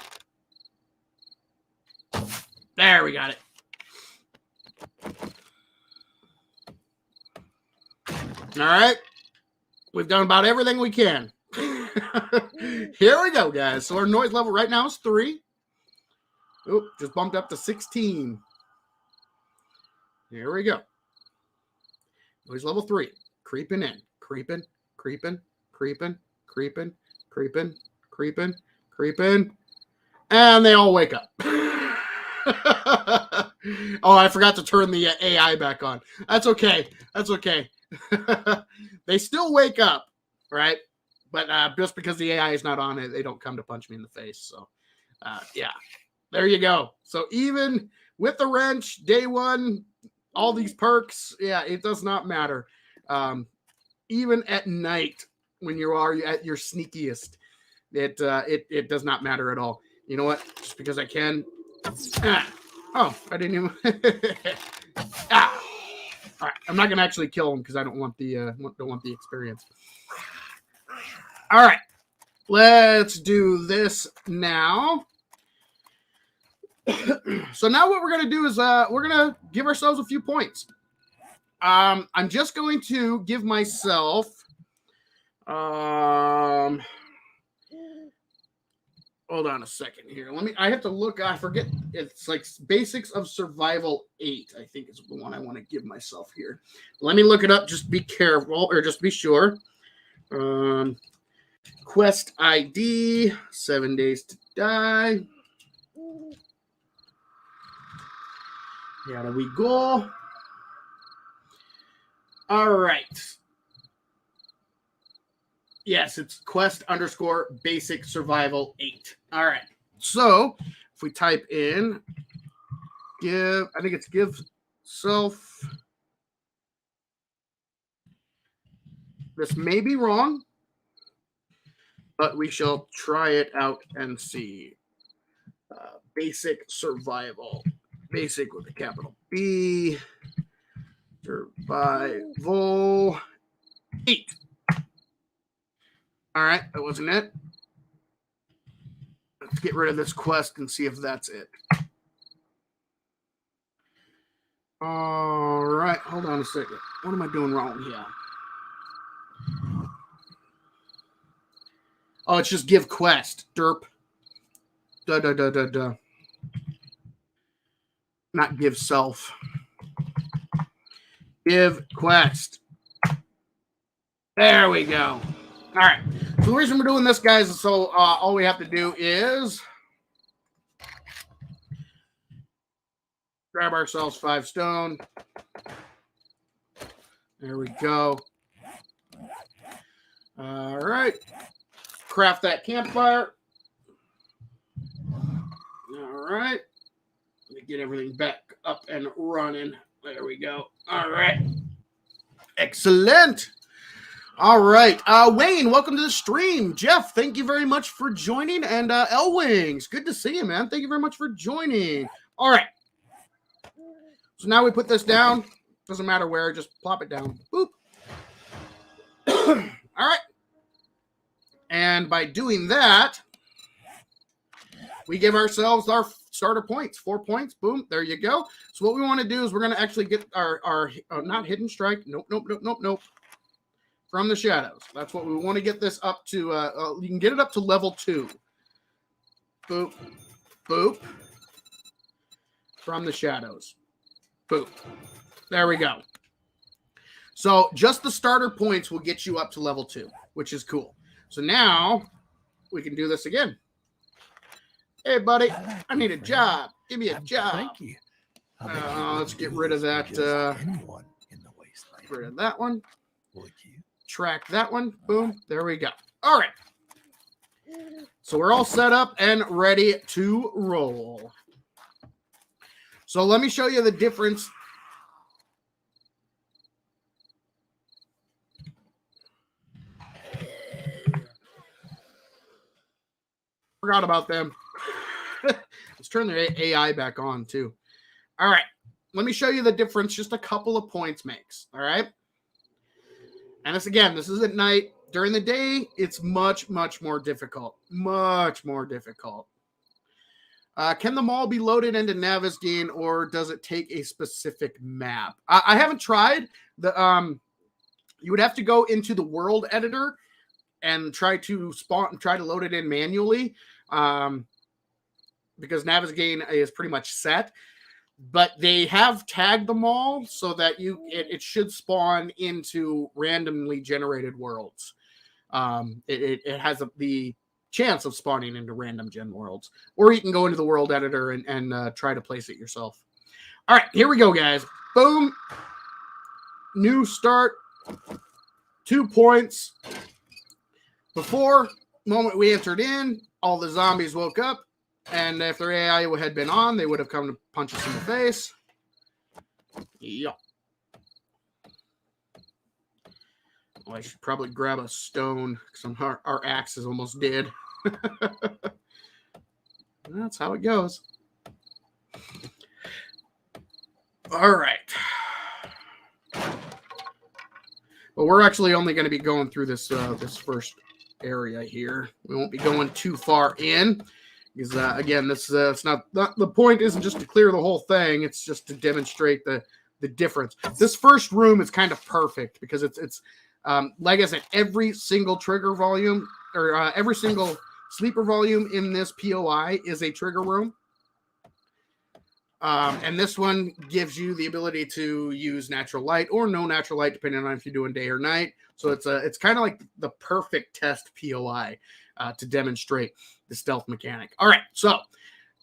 There, we got it. All right. We've done about everything we can. Here we go, guys. So our noise level right now is 3. Oop, just bumped up to 16. Here we go. Noise level 3. Creeping in. Creeping, creeping, creeping, creeping, creeping, creeping, creeping. And they all wake up. Oh, I forgot to turn the AI back on. That's okay. That's okay. They still wake up, right? But just because the AI is not on it, they don't come to punch me in the face. So, yeah, there you go. So even with the wrench, day 1, all these perks, yeah, it does not matter. Even at night when you are at your sneakiest, it does not matter at all. You know what? Just because I can. Oh, I didn't even. All right, I'm not gonna actually kill him because I don't want the experience. All right, let's do this now. So now what we're gonna do is we're gonna give ourselves a few points. I'm just going to give myself hold on a second here. I have to look. I forget. It's like Basics of Survival 8, I think is the one I want to give myself here. Let me look it up. Just be careful, or just be sure. Quest ID, 7 Days to Die. Here we go. All right. Yes, it's Quest_Basic Survival 8. All right. So if we type in give self. This may be wrong, but we shall try it out and see. Basic Survival. Basic with a capital B. Survival 8. All right, that wasn't it. Let's get rid of this quest and see if that's it. All right, hold on a second. What am I doing wrong here? Oh, it's just give quest. Derp. Duh. Not give self. Give quest. There we go. All right. So the reason we're doing this, guys, is so all we have to do is grab ourselves 5 stone. There we go. All right. Craft that campfire. All right. Let me get everything back up and running. There we go. All right. Excellent. All right. Wayne, welcome to the stream. Jeff, thank you very much for joining. And L-Wings, good to see you, man. Thank you very much for joining. All right. So now we put this down. Doesn't matter where, just plop it down. Boop. All right. And by doing that, we give ourselves our starter points. 4 points. Boom. There you go. So what we want to do is we're going to actually get our not hidden strike. Nope. from the shadows. That's what we want to get this up to. You can get it up to level 2. Boop, boop. From the shadows. Boop. There we go. So just the starter points will get you up to level 2, which is cool. So now we can do this again. Hey, buddy, I need a job. Give me a job. Thank you. Let's get rid of that. Anyone in the wasteland. Get rid of that one. Would you? Track that one. Boom. There we go. All right. So we're all set up and ready to roll. So let me show you the difference. Forgot about them. Let's turn the AI back on too. All right. Let me show you the difference just a couple of points makes. All right. And this is at night. During the day, it's much, much more difficult. Much more difficult. Can the mall be loaded into Navigaine, or does it take a specific map? I haven't tried. You would have to go into the world editor and try to load it in manually, because Navigaine is pretty much set. But they have tagged them all so that it should spawn into randomly generated worlds. It has the chance of spawning into random gen worlds, or you can go into the world editor and try to place it yourself. All right, here we go, guys. Boom. New start. 2 points. Before moment we entered in, all the zombies woke up, and if their AI had been on, they would have come to punch us in the face. Yup. Well, I should probably grab a stone, because our axe is almost dead. That's how it goes. All right. Well, we're actually only going to be going through this first area here. We won't be going too far in, because again, it's not the point isn't just to clear the whole thing. It's just to demonstrate the difference. This first room is kind of perfect because it's like I said, every single trigger volume or every single sleeper volume in this POI is a trigger room. And this one gives you the ability to use natural light or no natural light, depending on if you're doing day or night. So it's kind of like the perfect test POI to demonstrate the stealth mechanic. All right, so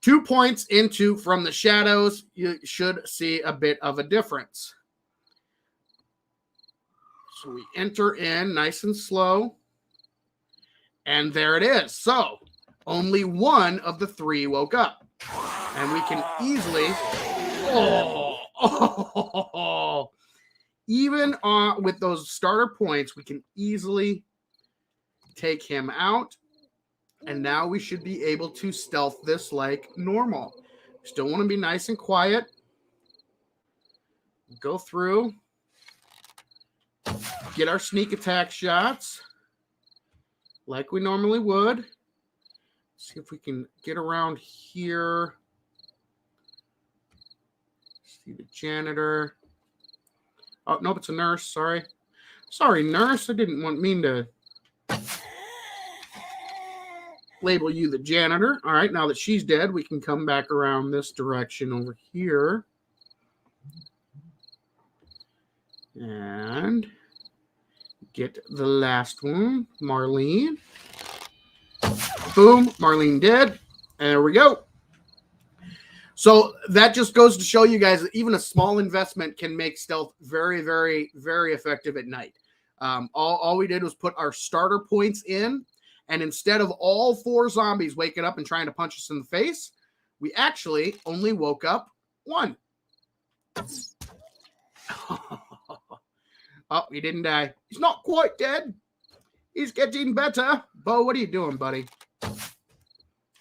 2 points into From the Shadows, you should see a bit of a difference. So we enter in nice and slow, and there it is. So only one of the 3 woke up. And we can easily, even with those starter points, we can easily take him out. And now we should be able to stealth this like normal. Still want to be nice and quiet. Go through. Get our sneak attack shots like we normally would. See if we can get around here. See the janitor. Oh, nope, it's a nurse. Sorry. Sorry, nurse. I didn't mean to label you the janitor. All right, now that she's dead, we can come back around this direction over here. And get the last one, Marlene. Boom, Marlene dead. And there we go. So that just goes to show you guys that even a small investment can make stealth very, very, very effective at night. All we did was put our starter points in, and instead of all 4 zombies waking up and trying to punch us in the face, we actually only woke up 1. Oh, he didn't die. He's not quite dead. He's getting better. Bo, what are you doing, buddy?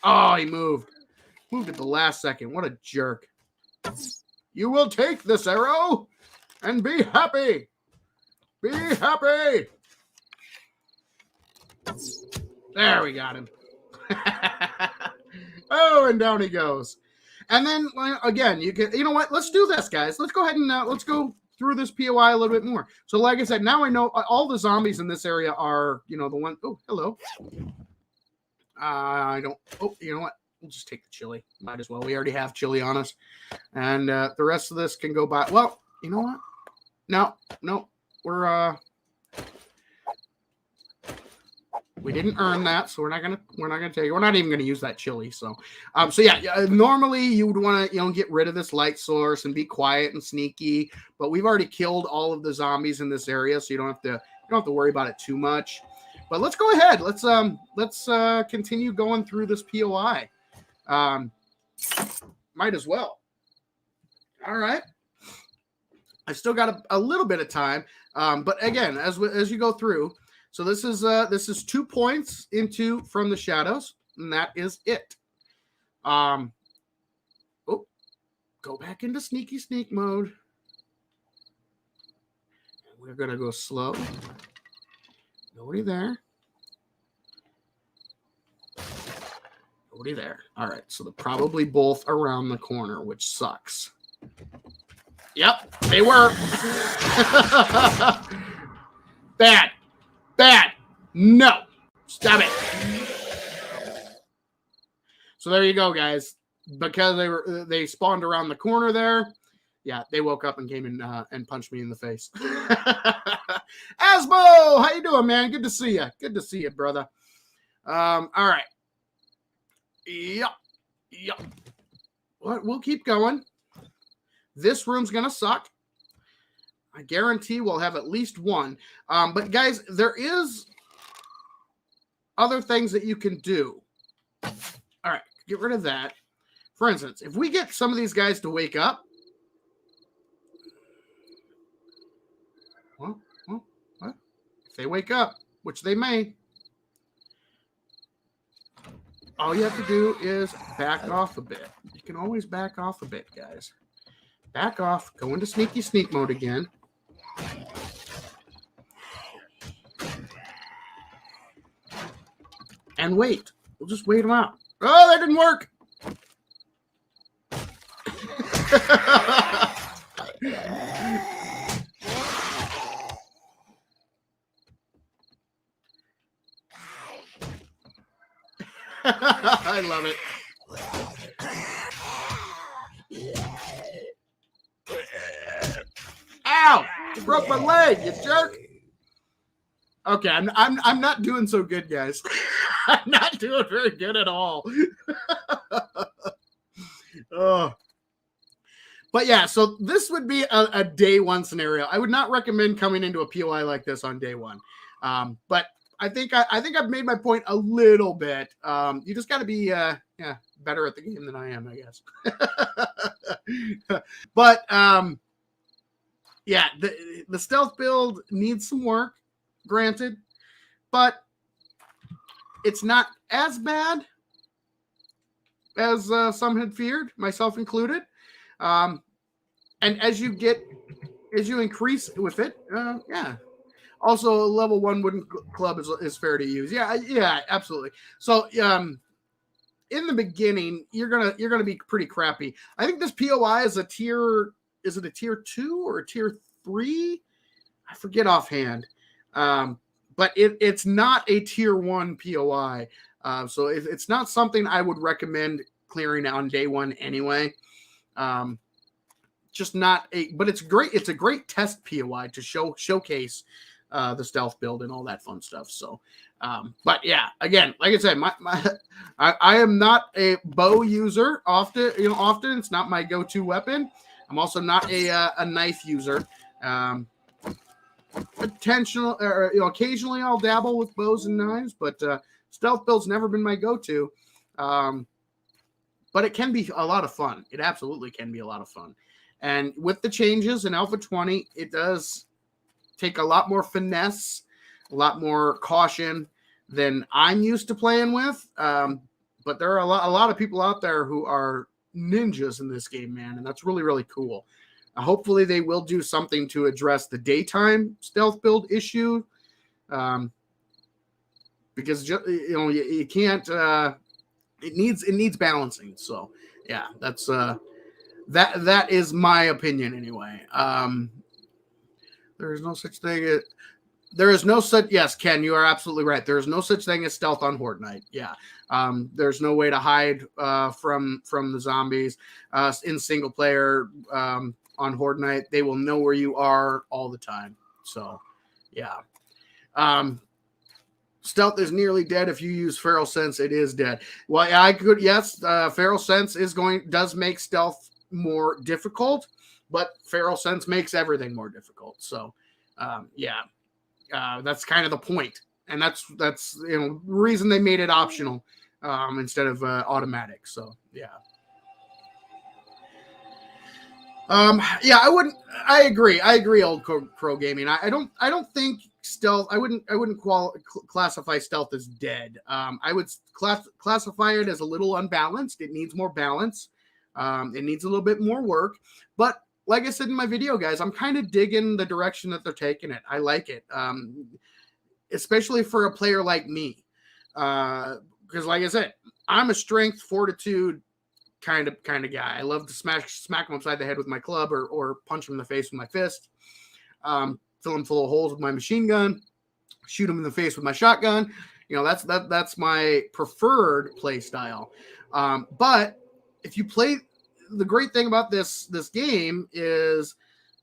Oh, he moved. Moved at the last second. What a jerk. You will take this arrow and be happy. Be happy. There, we got him. Oh, and down he goes. And then, again, you know what? Let's do this, guys. Let's go ahead and let's go through this POI a little bit more. So like I said, now I know all the zombies in this area are, the one. Oh, hello. I don't. Oh, you know what? We'll just take the chili. Might as well. We already have chili on us. And the rest of this can go by. Well, you know what? No. We didn't earn that, so we're not gonna take it. We're not even gonna use that chili. So normally you would want to get rid of this light source and be quiet and sneaky, but we've already killed all of the zombies in this area, so you don't have to worry about it too much. But let's go ahead. Let's continue going through this POI. Might as well. All right. I still got a little bit of time, but again, as you go through. So this is 2 points into From the Shadows, and that is it. Go back into sneaky sneak mode. We're gonna go slow. Nobody there. Nobody there. All right, so they're probably both around the corner, which sucks. Yep, they were. Bad. No. Stop it. So there you go, guys. Because they spawned around the corner there. Yeah, they woke up and came in and punched me in the face. Asbo, how you doing, man? Good to see you. Good to see you, brother. All right. Yep. We'll keep going. This room's gonna suck. I guarantee we'll have at least one. But guys, there is other things that you can do. All right, get rid of that. For instance, if we get some of these guys to wake up. Well, if they wake up, which they may, all you have to do is back off a bit. You can always back off a bit, guys. Back off, go into sneaky sneak mode again. And wait. We'll just wait them out. Oh, that didn't work. I love it. Ow! You broke my leg, you jerk. Okay, I'm not doing so good, guys. I'm not doing very good at all. Oh. But yeah, so this would be a day one scenario. I would not recommend coming into a POI like this on day one. But I think I've made my point a little bit. You just got to be better at the game than I am, I guess. But yeah, the stealth build needs some work, granted, but it's not as bad as some had feared, myself included. And as you increase with it, yeah. Also, a level 1 wooden club is fair to use. Yeah, absolutely. So, in the beginning, you're gonna be pretty crappy. I think this POI is a tier. Is it a tier 2 or a tier 3? I forget offhand. But it's not a tier 1 POI. So it's not something I would recommend clearing on day one anyway. Just not but it's great. It's a great test POI to showcase the stealth build and all that fun stuff. So, but yeah, again, like I said, I am not a bow user often. Often it's not my go-to weapon. I'm also not a knife user. Occasionally I'll dabble with bows and knives, but stealth build's never been my go-to. But it can be a lot of fun. It absolutely can be a lot of fun. And with the changes in Alpha 20, it does take a lot more finesse, a lot more caution than I'm used to playing with. But there are a lot of people out there who are ninjas in this game, man, and that's really, really cool. Hopefully they will do something to address the daytime stealth build issue, because you can't. It needs balancing. So yeah, that's that is my opinion anyway. There is no such thing. There is no such. Yes, Ken, you are absolutely right. There is no such thing as stealth on Horde Night. Yeah, there's no way to hide from the zombies in single player on Horde Night. They will know where you are all the time. So, yeah. Stealth is nearly dead. If you use Feral Sense, it is dead. Well, I could. Yes, Feral Sense does make stealth more difficult, but Feral Sense makes everything more difficult. So, yeah. That's kind of the point, and that's the reason they made it optional instead of automatic. So yeah, yeah, I agree. Old Crow Gaming. I don't think stealth. I wouldn't classify stealth as dead. I would classify it as a little unbalanced. It needs more balance. It needs a little bit more work, but like I said in my video, guys, I'm kind of digging the direction that they're taking it. I like it, especially for a player like me. Because like I said, I'm a strength, fortitude kind of guy. I love to smack him upside the head with my club or punch him in the face with my fist. Fill him full of holes with my machine gun. Shoot him in the face with my shotgun. That's my preferred play style. But if you play... The great thing about this game is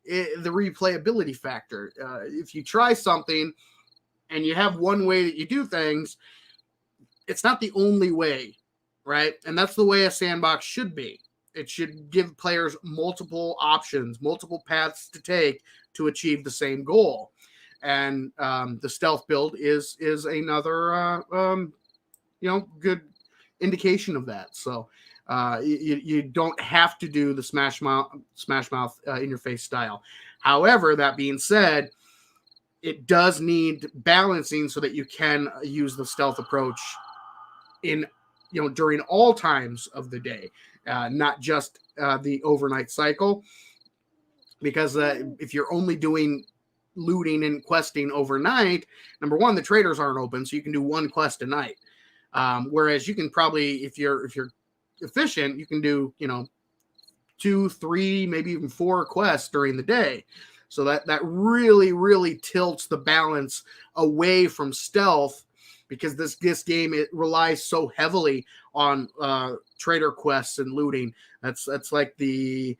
the replayability factor. If you try something and you have one way that you do things, it's not the only way, right? And that's the way a sandbox should be. It should give players multiple options, multiple paths to take to achieve the same goal. And the stealth build is another good indication of that. So you don't have to do the smash mouth in your face style. However, that being said, it does need balancing so that you can use the stealth approach during all times of the day, not just the overnight cycle. Because if you're only doing looting and questing overnight, number one, the traders aren't open, so you can do one quest a night. Whereas you can probably, if you're efficient, you can do 2, 3, maybe even 4 quests during the day. So that really tilts the balance away from stealth, because this game, it relies so heavily on trader quests and looting. That's like the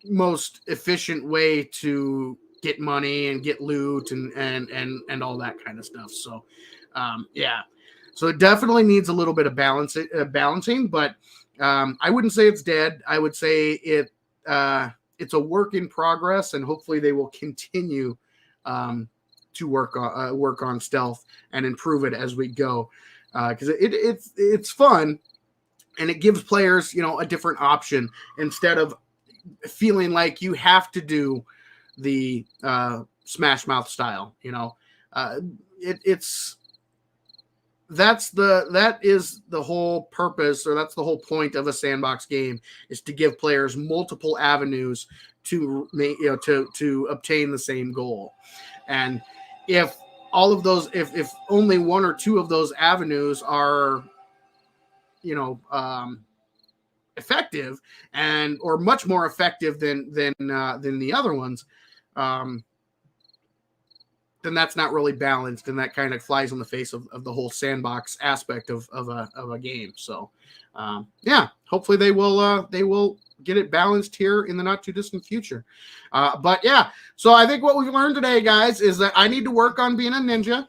most efficient way to get money and get loot and all that kind of stuff. So yeah. So it definitely needs a little bit of balancing, but I wouldn't say it's dead. I would say it's a work in progress, and hopefully they will continue to work on stealth and improve it as we go, because it's fun, and it gives players a different option instead of feeling like you have to do the smash mouth style. That is the whole purpose, or that's the whole point of a sandbox game, is to give players multiple avenues to obtain the same goal. And if all of those, if only 1 or 2 of those avenues are effective, or much more effective than the other ones, then that's not really balanced, and that kind of flies in the face of the whole sandbox aspect of a game. So yeah, hopefully they will get it balanced here in the not too distant future. But yeah, so I think what we've learned today, guys, is that I need to work on being a ninja.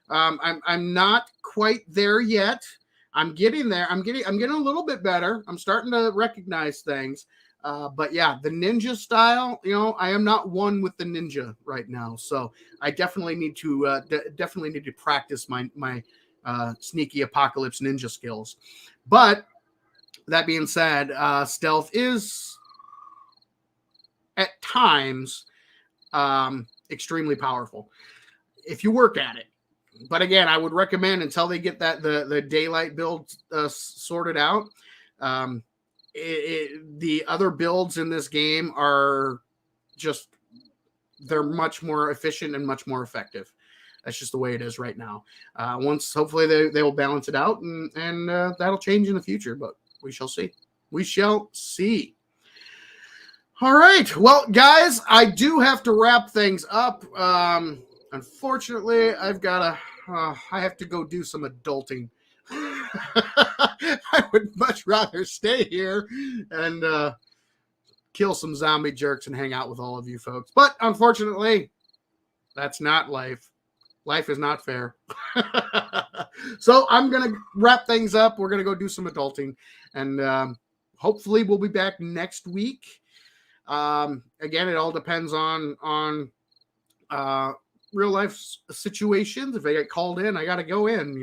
I'm not quite there yet. I'm getting there. I'm getting a little bit better. I'm starting to recognize things. But yeah, the ninja style, I am not one with the ninja right now. So I definitely need to practice my sneaky apocalypse ninja skills. But that being said, stealth is at times extremely powerful if you work at it. But again, I would recommend, until they get the daylight build sorted out, the other builds in this game are just, they're much more efficient and much more effective. That's just the way it is right now. Once, hopefully they will balance it out, and that'll change in the future, but we shall see. We shall see. All right. Well, guys, I do have to wrap things up. Unfortunately, I have to go do some adulting. I would much rather stay here and kill some zombie jerks and hang out with all of you folks. But unfortunately, that's not life. Life is not fair. So I'm going to wrap things up. We're going to go do some adulting. And hopefully we'll be back next week. Again, it all depends on real life situations. If I get called in, I got to go in,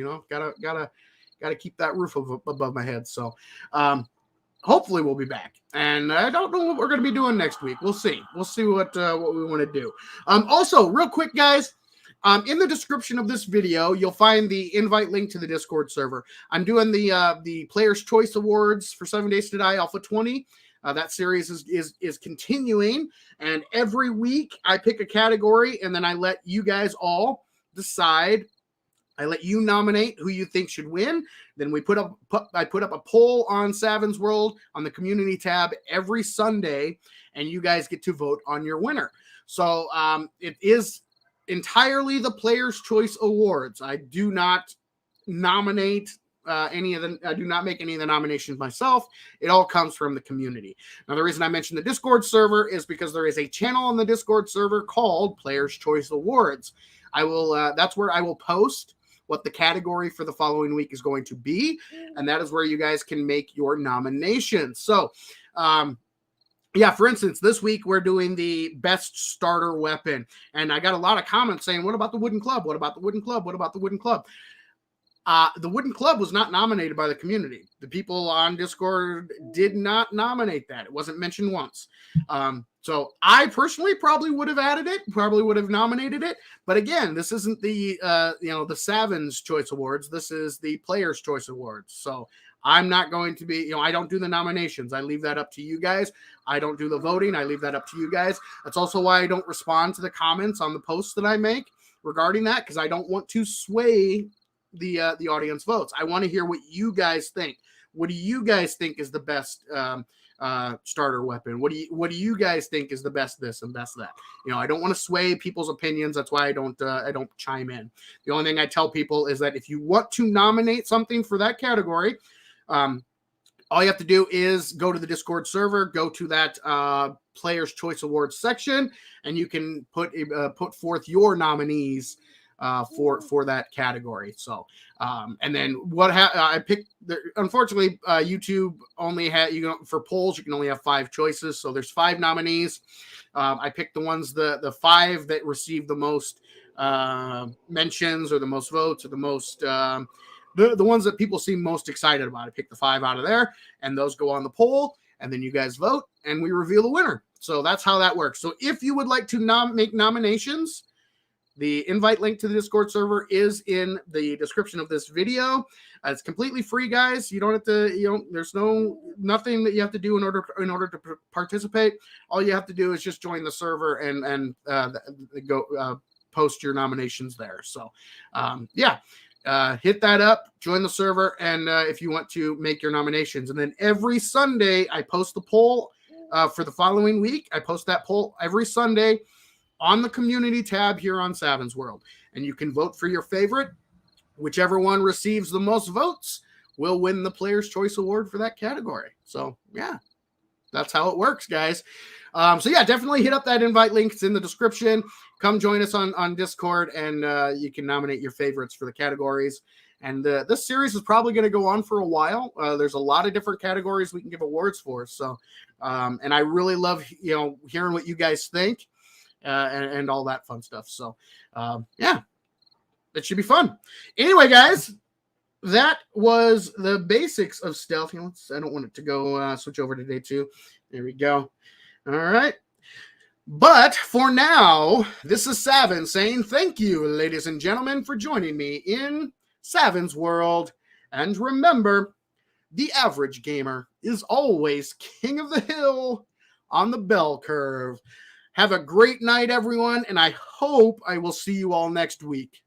gotta keep that roof above my head. So, hopefully we'll be back, and I don't know what we're going to be doing next week. We'll see what we want to do. Also real quick, guys, in the description of this video, you'll find the invite link to the Discord server. I'm doing the Player's Choice Awards for 7 Days to Die Alpha 20. That series is continuing, and every week I pick a category, and then I let you guys all decide. I let you nominate who you think should win. Then I put up a poll on Savin's World on the community tab every Sunday, and you guys get to vote on your winner. So it is entirely the Player's Choice Awards. I do not nominate I do not make any of the nominations myself. It all comes from the community. Now, the reason I mentioned the Discord server is because there is a channel on the Discord server called Player's Choice Awards. That's where I will post what the category for the following week is going to be, and that is where you guys can make your nominations. So, yeah, for instance, this week we're doing the best starter weapon, and I got a lot of comments saying, "What about the wooden club? What about the wooden club? What about the wooden club?" The wooden club was not nominated by the community. The people on Discord did not nominate that. It wasn't mentioned once. So I personally probably would have added it, probably would have nominated it. But again, this isn't the Savin's Choice Awards. This is the Player's Choice Awards. So I'm not going to be, I don't do the nominations. I leave that up to you guys. I don't do the voting. I leave that up to you guys. That's also why I don't respond to the comments on the posts that I make regarding that, because I don't want to sway the audience votes. I want to hear what you guys think. What do you guys think is the best starter weapon? What do you guys think is the best this and best that? I don't want to sway people's opinions. That's why I don't chime in. The only thing I tell people is that if you want to nominate something for that category, all you have to do is go to the Discord server, go to that Player's Choice Awards section, and you can put forth your nominees for that category. So, and then I picked. Unfortunately, YouTube only had for polls you can only have 5 choices. So there's 5 nominees. I picked the ones the 5 that received the most mentions or the most votes or the most the ones that people seem most excited about. I picked the 5 out of there, and those go on the poll, and then you guys vote, and we reveal the winner. So that's how that works. So if you would like to make nominations, the invite link to the Discord server is in the description of this video. It's completely free, guys. You don't have to, there's nothing that you have to do in order to participate. All you have to do is just join the server and go post your nominations there. So, yeah, hit that up, join the server, and if you want to make your nominations. And then every Sunday, I post the poll for the following week. I post that poll every Sunday on the community tab here on Savin's World, and you can vote for your favorite. Whichever one receives the most votes will win the Player's Choice Award for that category. So yeah, that's how it works, guys. So yeah, definitely hit up that invite link. It's in the description. Come join us on Discord, and you can nominate your favorites for the categories. And this series is probably going to go on for a while. There's a lot of different categories we can give awards for. So, and I really love hearing what you guys think. And all that fun stuff. So, yeah, it should be fun. Anyway, guys, that was the basics of stealth. I don't want it to go switch over to day 2. There we go. All right. But for now, this is Savin saying thank you, ladies and gentlemen, for joining me in Savin's World. And remember, the average gamer is always king of the hill on the bell curve. Have a great night, everyone, and I hope I will see you all next week.